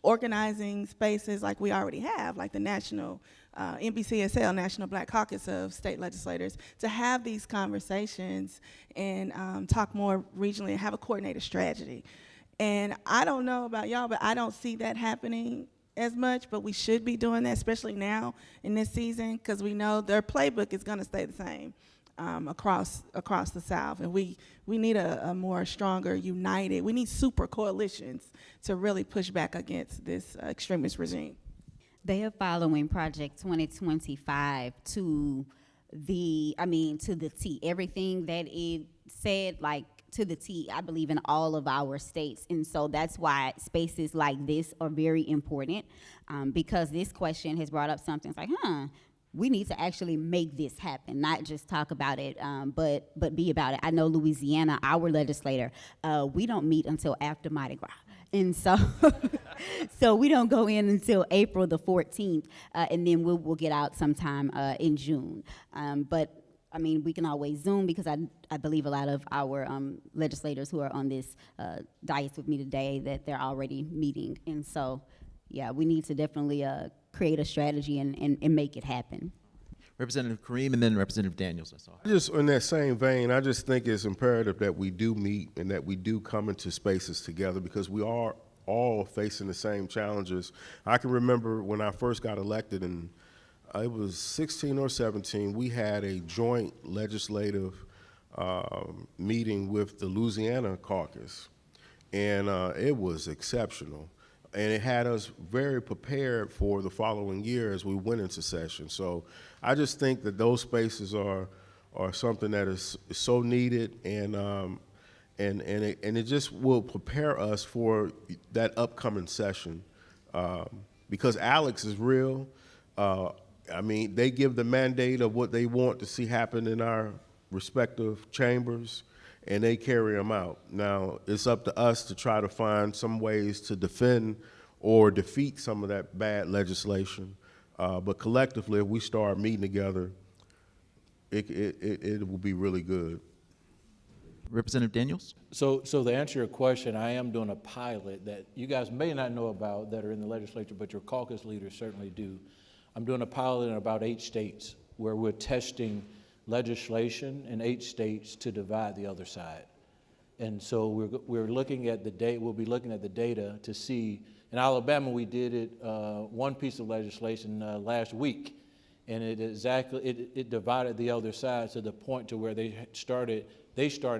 organizing spaces like we already have, like the national NBCSL, National Black Caucus of State Legislators, to have these conversations and talk more regionally and have a coordinated strategy. And I don't know about y'all, but I don't see that happening as much, but we should be doing that, especially now in this season, because we know their playbook is going to stay the same across the South. And we need a more stronger, united, we need super coalitions to really push back against this extremist regime. They are following Project 2025 to the T. Everything that it said, to the T, I believe, in all of our states. And so that's why spaces like this are very important, because this question has brought up something. It's like, we need to actually make this happen, not just talk about it, but be about it. I know Louisiana, our legislator, we don't meet until after Mardi Gras. And so, so we don't go in until April the 14th, and then we'll get out sometime in June. But we can always Zoom, because I believe a lot of our legislators who are on this dais with me today, that they're already meeting. And so, yeah, we need to definitely create a strategy and make it happen. Representative Kareem and then Representative Daniels, I saw. Just in that same vein, I just think it's imperative that we do meet and that we do come into spaces together, because we are all facing the same challenges. I can remember when I first got elected, and it was 16 or 17, we had a joint legislative meeting with the Louisiana caucus, and it was exceptional. And it had us very prepared for the following year as we went into session. So I just think that those spaces are something that is so needed, and it just will prepare us for that upcoming session, because Alex is real. They give the mandate of what they want to see happen in our respective chambers, and they carry them out. Now, it's up to us to try to find some ways to defend or defeat some of that bad legislation. But collectively, if we start meeting together, it will be really good. Representative Daniels? So to answer your question, I am doing a pilot that you guys may not know about that are in the legislature, but your caucus leaders certainly do. I'm doing a pilot in about 8 states where we're testing legislation in 8 states to divide the other side. And so we're looking at the data, we'll be looking at the data to see. In Alabama, we did it, one piece of legislation last week, and it divided the other side to the point to where they started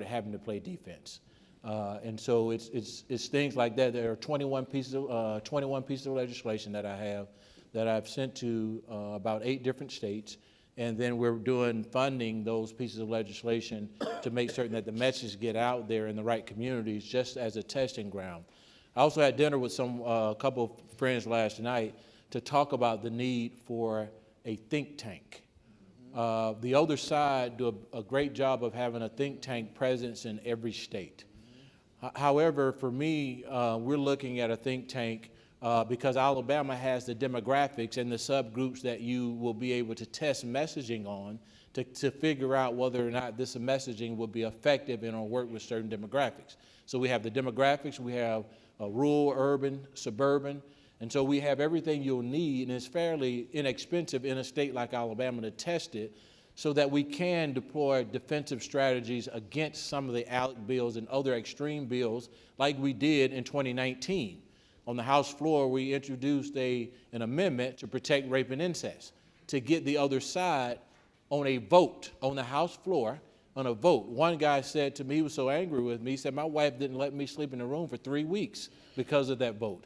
having to play defense. And so it's things like that. There are 21 pieces of legislation that I have that I've sent to about 8 different states. And then we're doing funding those pieces of legislation to make certain that the message get out there in the right communities, just as a testing ground. I also had dinner with a couple of friends last night to talk about the need for a think tank. The other side do a great job of having a think tank presence in every state. However, for me, we're looking at a think tank because Alabama has the demographics and the subgroups that you will be able to test messaging on to figure out whether or not this messaging will be effective and will work with certain demographics. So we have the demographics, we have rural, urban, suburban, and so we have everything you'll need, and it's fairly inexpensive in a state like Alabama to test it so that we can deploy defensive strategies against some of the ALEC bills and other extreme bills like we did in 2019. On the House floor, we introduced an amendment to protect rape and incest, to get the other side on a vote on the House floor, on a vote. One guy said to me, he was so angry with me, he said, my wife didn't let me sleep in the room for 3 weeks because of that vote.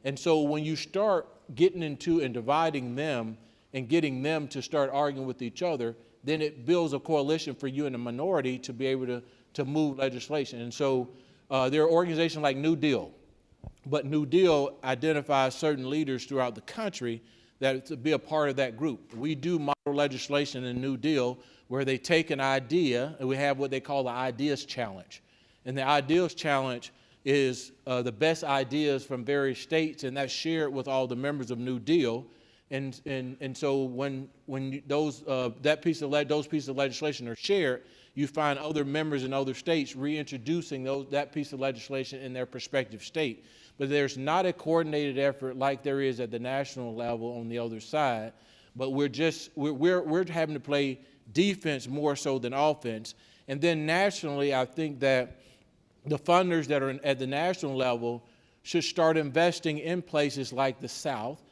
And so when you start getting into and dividing them and getting them to start arguing with each other, then it builds a coalition for you in the minority to be able to move legislation. And so there are organizations like New Deal, but New Deal identifies certain leaders throughout the country that to be a part of that group. We do model legislation in New Deal where they take an idea, and we have what they call the Ideas Challenge. And the Ideas Challenge is the best ideas from various states, and that's shared with all the members of New Deal. And so when those pieces of legislation are shared, you find other members in other states reintroducing that piece of legislation in their prospective state. But there's not a coordinated effort like there is at the national level on the other side. But we're having to play defense more so than offense. And then nationally, I think that the funders that are at the national level should start investing in places like the South,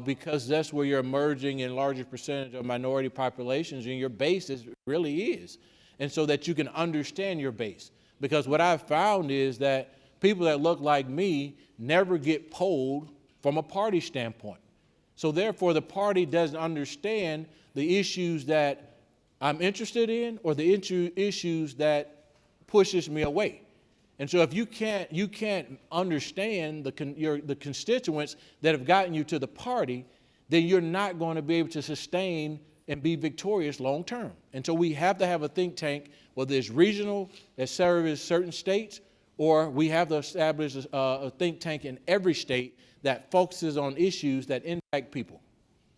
because that's where you're emerging in larger percentage of minority populations, and your base really is. And so that you can understand your base. Because what I've found is that people that look like me never get polled from a party standpoint. So therefore, the party doesn't understand the issues that I'm interested in or the issues that pushes me away. And so if you can't understand the constituents that have gotten you to the party, then you're not going to be able to sustain and be victorious long term. And so we have to have a think tank, whether it's regional that serves certain states, or we have to establish a think tank in every state that focuses on issues that impact people.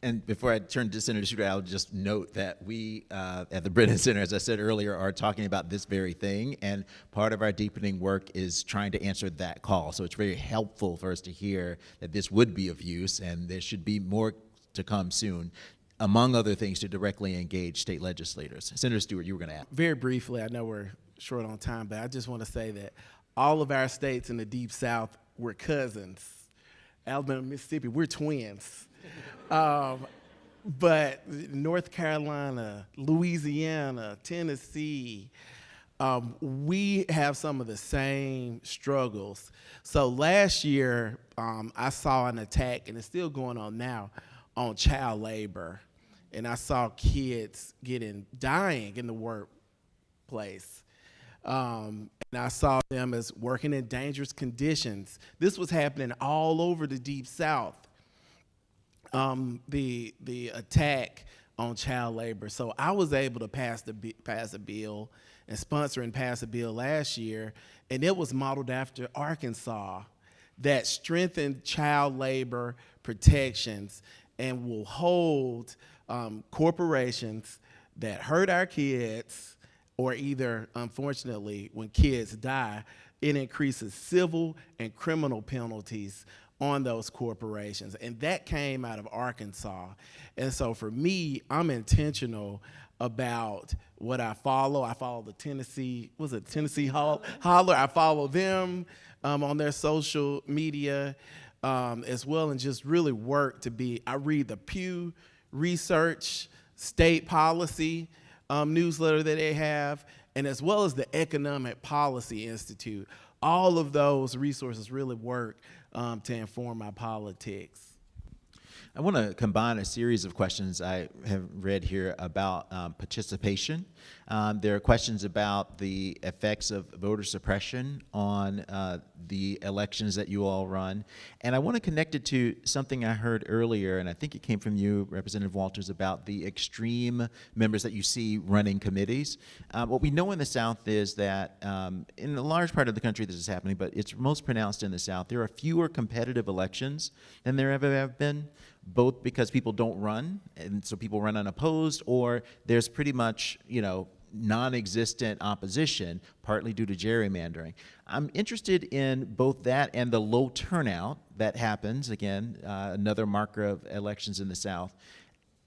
And before I turn to Senator Shooter, I'll just note that we at the Brennan Center, as I said earlier, are talking about this very thing. And part of our deepening work is trying to answer that call. So it's very helpful for us to hear that this would be of use, and there should be more to come soon, among other things, to directly engage state legislators. Senator Stewart, you were going to add. Very briefly, I know we're short on time, but I just want to say that all of our states in the Deep South, we're cousins. Alabama, Mississippi, we're twins. But North Carolina, Louisiana, Tennessee, we have some of the same struggles. So last year, I saw an attack, and it's still going on now, on child labor. And I saw kids dying in the workplace. And I saw them as working in dangerous conditions. This was happening all over the Deep South. The attack on child labor. So I was able to pass a bill and sponsor and pass a bill last year, and it was modeled after Arkansas that strengthened child labor protections and will hold corporations that hurt our kids or either, unfortunately, when kids die, it increases civil and criminal penalties on those corporations. And that came out of Arkansas. And so for me, I'm intentional about what I follow. I follow the Tennessee Holler. I follow them on their social media as well, and just really work to be, I read the Pew Research state policy newsletter that they have, and as well as the Economic Policy Institute. All of those resources really work to inform my politics. I want to combine a series of questions I have read here about participation. There are questions about the effects of voter suppression on the elections that you all run. And I want to connect it to something I heard earlier, and I think it came from you, Representative Walters, about the extreme members that you see running committees. What we know in the South is that in a large part of the country this is happening, but it's most pronounced in the South. There are fewer competitive elections than there ever have been, both because people don't run, and so people run unopposed, or there's pretty much, non-existent opposition, partly due to gerrymandering. I'm interested in both that and the low turnout that happens, again, another marker of elections in the South.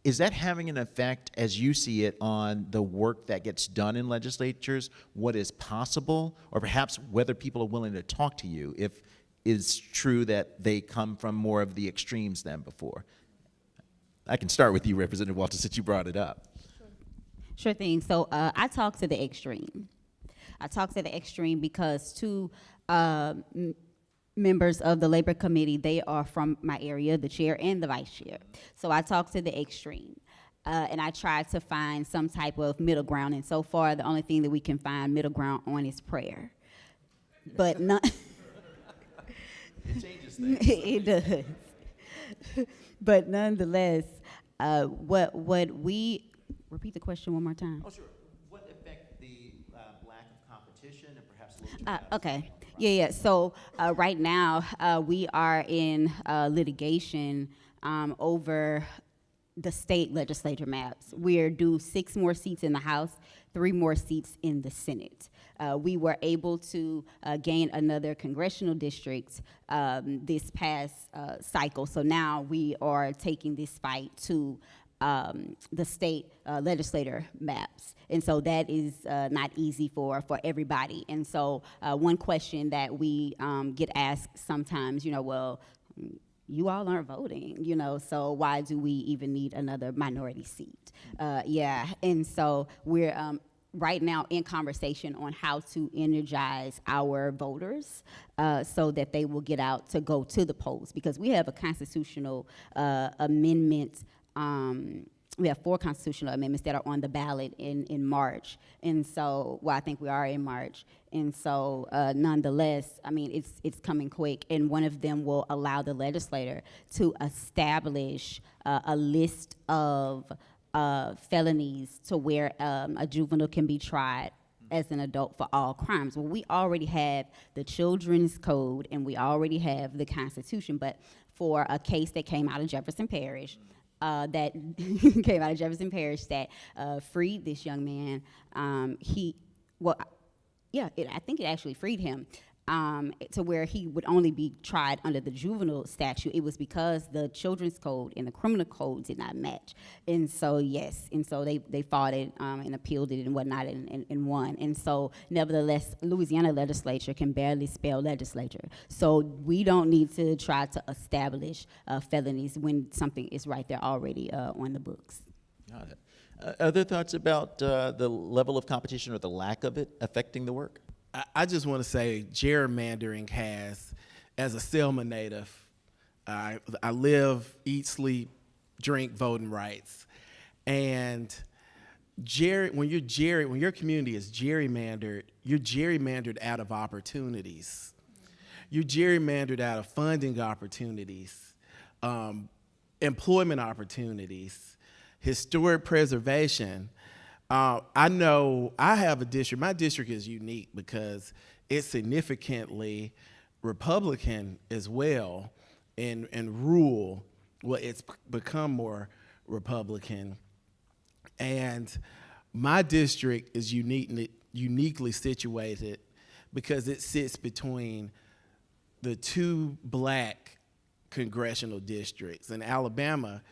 Is that having an effect, as you see it, on the work that gets done in legislatures, what is possible, or perhaps whether people are willing to talk to you if it's true that they come from more of the extremes than before? I can start with you, Representative Walters, since you brought it up. Sure thing. So I talk to the extreme. I talk to the extreme because two members of the Labor Committee, they are from my area, the chair and the vice chair. So I talk to the extreme. And I try to find some type of middle ground. And so far, the only thing that we can find middle ground on is prayer. But not. It changes things. It does. But nonetheless, what we repeat the question one more time. Oh, sure. What effect the lack of competition and perhaps low turnout? Okay. Yeah. So right now we are in litigation over the state legislature maps. We're due 6 more seats in the House, 3 more seats in the Senate. We were able to gain another congressional district this past cycle. So now we are taking this fight to the state legislator maps. And so that is not easy for everybody. And so one question that we get asked sometimes, well, you all aren't voting, so why do we even need another minority seat? Yeah, and so we're right now in conversation on how to energize our voters so that they will get out to go to the polls, because we have a constitutional amendment. We have 4 constitutional amendments that are on the ballot in March. And so, well, I think we are in March. And so, nonetheless, I mean, it's coming quick. And one of them will allow the legislator to establish a list of felonies to where a juvenile can be tried as an adult for all crimes. Well, we already have the Children's Code and we already have the Constitution, but for a case that came out of Jefferson Parish, that freed this young man. I think it actually freed him to where he would only be tried under the juvenile statute. It was because the Children's Code and the Criminal Code did not match. And so, yes, and so they fought it and appealed it and whatnot and won. And so, nevertheless, Louisiana legislature can barely spell legislature. So we don't need to try to establish felonies when something is right there already on the books. Got it. Other thoughts about the level of competition or the lack of it affecting the work? I just want to say gerrymandering has, as a Selma native, I live, eat, sleep, drink voting rights. And when your community is gerrymandered, you're gerrymandered out of opportunities. You're gerrymandered out of funding opportunities, employment opportunities, historic preservation. I know I have a district. My district is unique because it's significantly Republican as well, and rural. Well, it's become more Republican, and My district is uniquely situated because it sits between the two black congressional districts. In Alabama,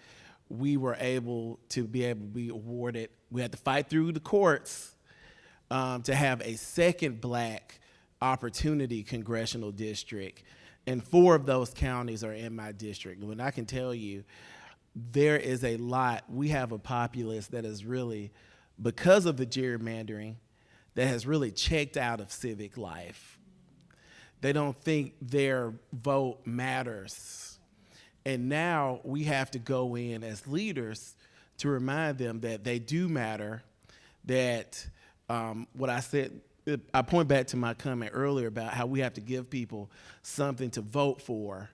we were able to be awarded, we had to fight through the courts to have a second black opportunity congressional district. And 4 of those counties are in my district. And I can tell you, there is a lot. We have a populace that is really, because of the gerrymandering, that has really checked out of civic life. They don't think their vote matters. And now we have to go in as leaders to remind them that they do matter, that what I said, I point back to my comment earlier about how we have to give people something to vote for.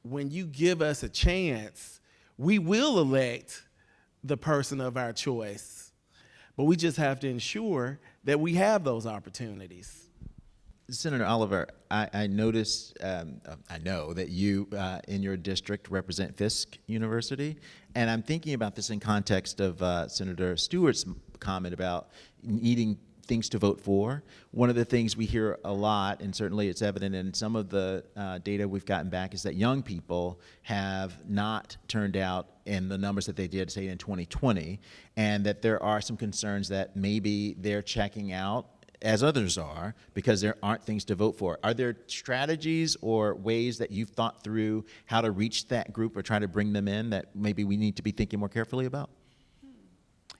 When you give us a chance, we will elect the person of our choice, but we just have to ensure that we have those opportunities. Senator Oliver, I noticed, I know that you in your district represent Fisk University, and I'm thinking about this in context of Senator Stewart's comment about needing things to vote for. One of the things we hear a lot, and certainly it's evident in some of the data we've gotten back, is that young people have not turned out in the numbers that they did, say, in 2020, and that there are some concerns that maybe they're checking out, as others are, because there aren't things to vote for. Are there strategies or ways that you've thought through how to reach that group or try to bring them in that maybe we need to be thinking more carefully about?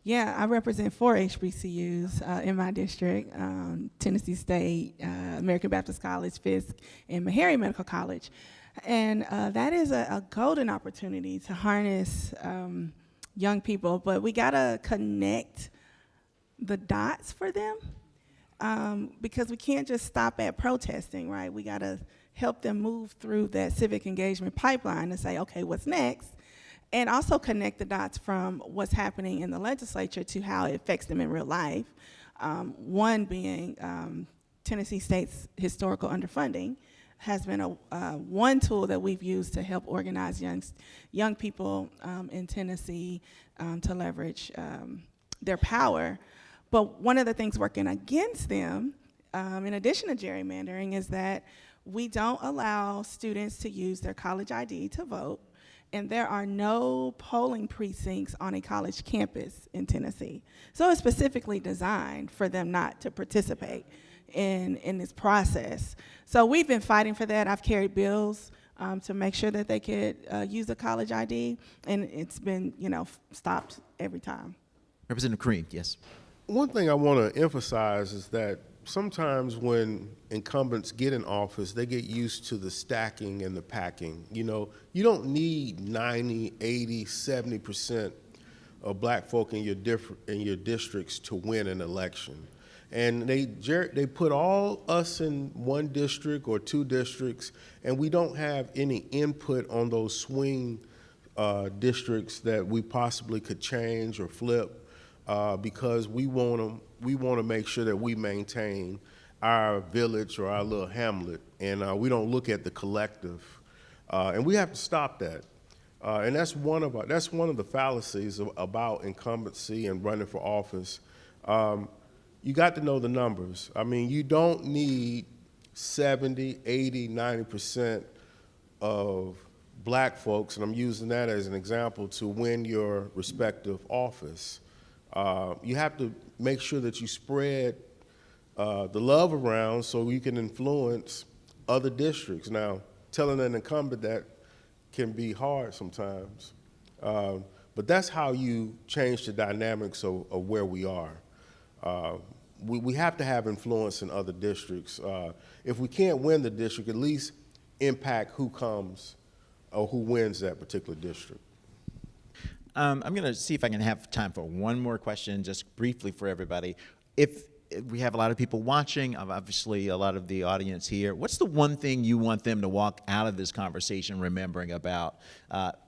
Yeah, I represent 4 HBCUs in my district, Tennessee State, American Baptist College, Fisk, and Meharry Medical College. And that is a golden opportunity to harness young people, but we gotta connect the dots for them. Because we can't just stop at protesting, right? We gotta help them move through that civic engagement pipeline and say, okay, what's next? And also connect the dots from what's happening in the legislature to how it affects them in real life. One being Tennessee State's historical underfunding has been one tool that we've used to help organize young people in Tennessee to leverage their power. But one of the things working against them, in addition to gerrymandering, is that we don't allow students to use their college ID to vote, and there are no polling precincts on a college campus in Tennessee. So it's specifically designed for them not to participate in this process. So we've been fighting for that. I've carried bills to make sure that they could use a college ID, and it's been, stopped every time. Representative Crean, yes. One thing I want to emphasize is that sometimes when incumbents get in office, they get used to the stacking and the packing. You don't need 90, 80, 70% of black folk in your districts to win an election. And they put all us in one district or 2 districts, and we don't have any input on those swing districts that we possibly could change or flip. Because we want to make sure that we maintain our village or our little hamlet, and we don't look at the collective, and we have to stop that. And that's one of the fallacies about incumbency and running for office. You got to know the numbers. I mean, you don't need 70, 80, 90% of black folks, and I'm using that as an example, to win your respective office. You have to make sure that you spread the love around so you can influence other districts. Now, telling an incumbent that can be hard sometimes, but that's how you change the dynamics of where we are. We have to have influence in other districts. If we can't win the district, at least impact who comes or who wins that particular district. I'm going to see if I can have time for one more question, just briefly for everybody. If we have a lot of people watching, obviously a lot of the audience here, what's the one thing you want them to walk out of this conversation remembering about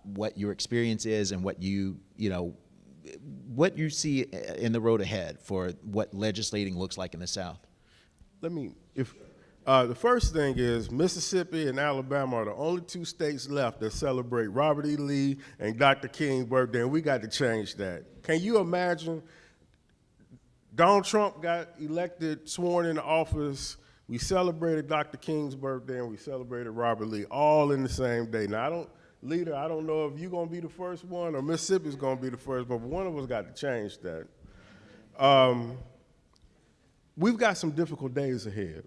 what your experience is and what you see in the road ahead for what legislating looks like in the South? The first thing is Mississippi and Alabama are the only 2 states left that celebrate Robert E. Lee and Dr. King's birthday, and we got to change that. Can you imagine Donald Trump got elected, sworn into office. We celebrated Dr. King's birthday and we celebrated Robert Lee all in the same day. Now, I don't know if you're going to be the first one or Mississippi's going to be the first one, but one of us got to change that. We've got some difficult days ahead.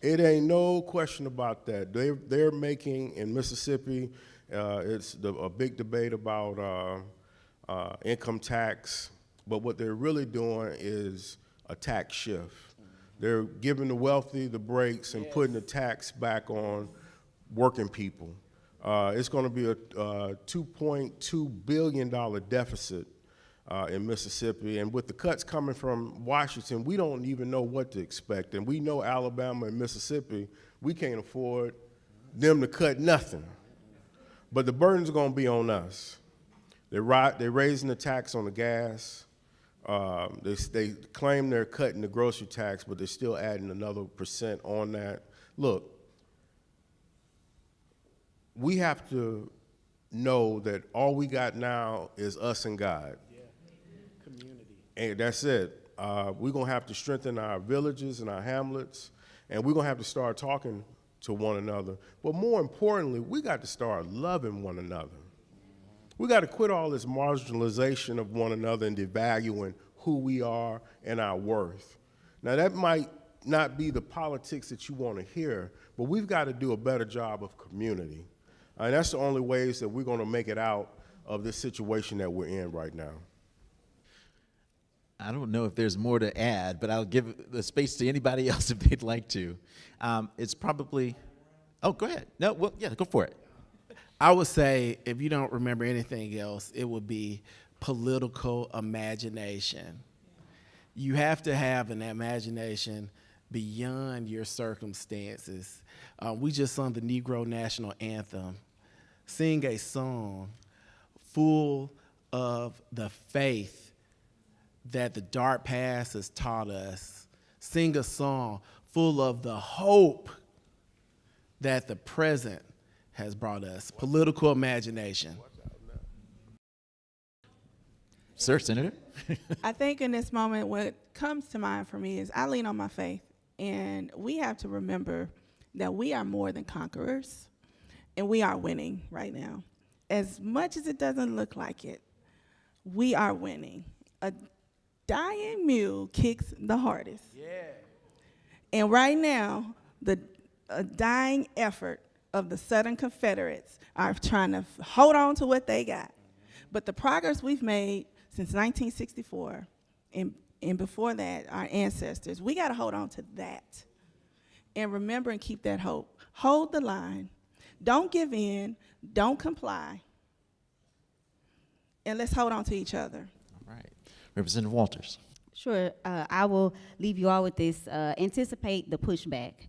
It ain't no question about that. They're making, in Mississippi, it's a big debate about income tax, but what they're really doing is a tax shift. They're giving the wealthy the breaks and putting the tax back on working people. It's going to be a $2.2 billion deficit in Mississippi, and with the cuts coming from Washington, we don't even know what to expect. And we know Alabama and Mississippi, we can't afford them to cut nothing. But the burden's going to be on us. They're raising the tax on the gas. They claim they're cutting the grocery tax, but they're still adding another % on that. Look, we have to know that all we got now is us and God. Community. And that's it. We're going to have to strengthen our villages and our hamlets, and we're going to have to start talking to one another. But more importantly, we got to start loving one another. We got to quit all this marginalization of one another and devaluing who we are and our worth. Now, that might not be the politics that you want to hear, but we've got to do a better job of community. And that's the only ways that we're going to make it out of this situation that we're in right now. I don't know if there's more to add, but I'll give the space to anybody else if they'd like to. It's probably, oh, go ahead. No, well, yeah, go for it. I would say, if you don't remember anything else, it would be political imagination. You have to have an imagination beyond your circumstances. We just sung the Negro National Anthem. Sing a song full of the faith that the dark past has taught us. Sing a song full of the hope that the present has brought us. Political imagination. Sir, Senator. I think in this moment, what comes to mind for me is I lean on my faith, and we have to remember that we are more than conquerors, and we are winning right now. As much as it doesn't look like it, we are winning. A dying mule kicks the hardest. Yeah. And right now, the dying effort of the Southern Confederates are trying to hold on to what they got. But the progress we've made since 1964 and before that, our ancestors, we got to hold on to that. And remember and keep that hope. Hold the line. Don't give in. Don't comply. And let's hold on to each other. All right. Representative Walters. Sure. I will leave you all with this. Anticipate the pushback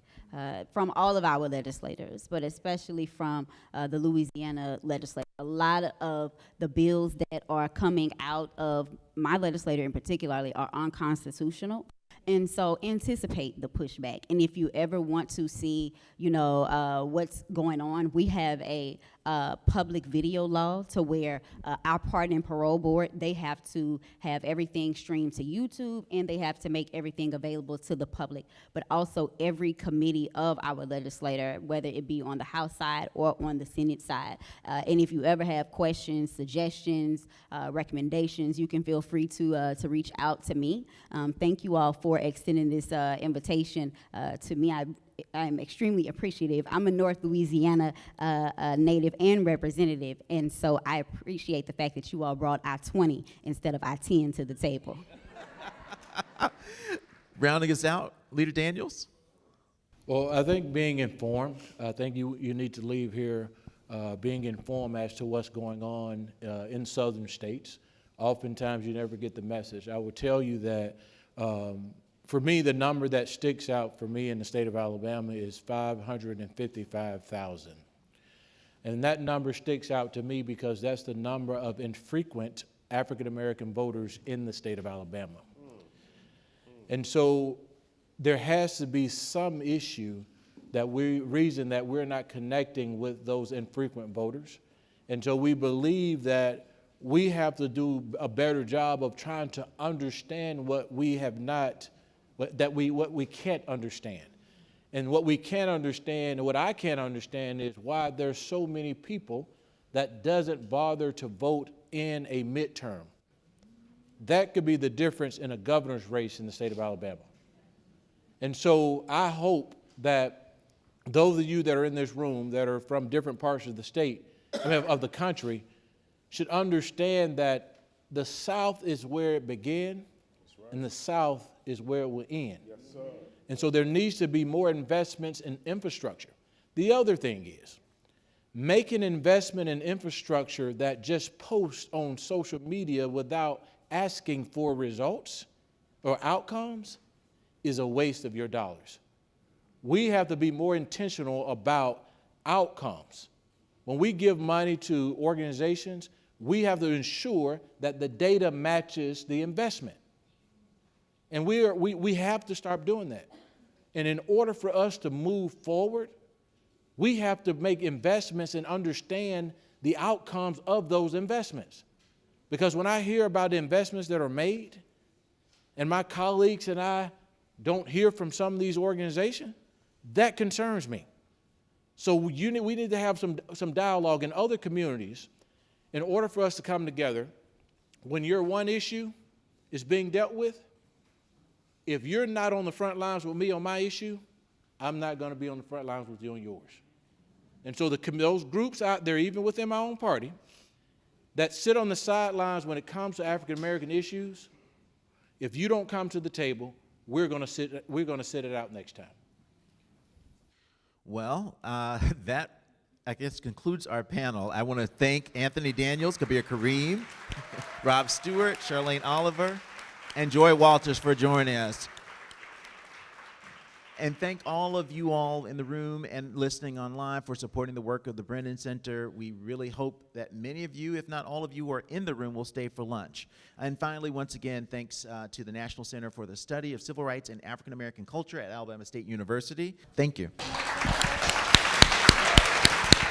from all of our legislators, but especially from the Louisiana legislature. A lot of the bills that are coming out of my legislator in particular are unconstitutional. And so anticipate the pushback. And if you ever want to see, what's going on, we have a public video law to where our pardon and parole board, they have to have everything streamed to YouTube, and they have to make everything available to the public. But also every committee of our legislator, whether it be on the House side or on the Senate side. And if you ever have questions, suggestions, recommendations, you can feel free to reach out to me. Thank you all for extending this invitation to me. I'm extremely appreciative. I'm a North Louisiana native and representative, and so I appreciate the fact that you all brought I-20 instead of I-10 to the table. Rounding us out, Leader Daniels. Well, I think being informed, I think you need to leave here being informed as to what's going on in southern states. Oftentimes you never get the message. I would tell you that for me, the number that sticks out for me in the state of Alabama is 555,000. And that number sticks out to me because that's the number of infrequent African-American voters in the state of Alabama. And so there has to be some issue reason that we're not connecting with those infrequent voters. And so we believe that we have to do a better job of trying to understand what we have not, what we can't understand. And what we can't understand, and what I can't understand, is why there's so many people that doesn't bother to vote in a midterm. That could be the difference in a governor's race in the state of Alabama. And so I hope that those of you that are in this room that are from different parts of the state, of the country, should understand that the South is where it began, and the South is where it will end. Yes, sir. And so there needs to be more investments in infrastructure. The other thing is, make an investment in infrastructure that just posts on social media without asking for results or outcomes is a waste of your dollars. We have to be more intentional about outcomes. When we give money to organizations, we have to ensure that the data matches the investment. And we have to start doing that. And in order for us to move forward, we have to make investments and understand the outcomes of those investments. Because when I hear about the investments that are made, and my colleagues and I don't hear from some of these organizations, that concerns me. So we need to have some dialogue in other communities in order for us to come together. When your one issue is being dealt with, if you're not on the front lines with me on my issue, I'm not going to be on the front lines with you on yours. And so those groups out there, even within my own party, that sit on the sidelines when it comes to African American issues, if you don't come to the table, we're going to sit it out next time. Well, that, I guess, concludes our panel. I want to thank Anthony Daniels, Kabir Kareem, Rob Stewart, Charlene Oliver, and Joy Walters for joining us. And thank all of you all in the room and listening online for supporting the work of the Brennan Center. We really hope that many of you, if not all of you who are in the room, will stay for lunch. And finally, once again, thanks to the National Center for the Study of Civil Rights and African American Culture at Alabama State University. Thank you.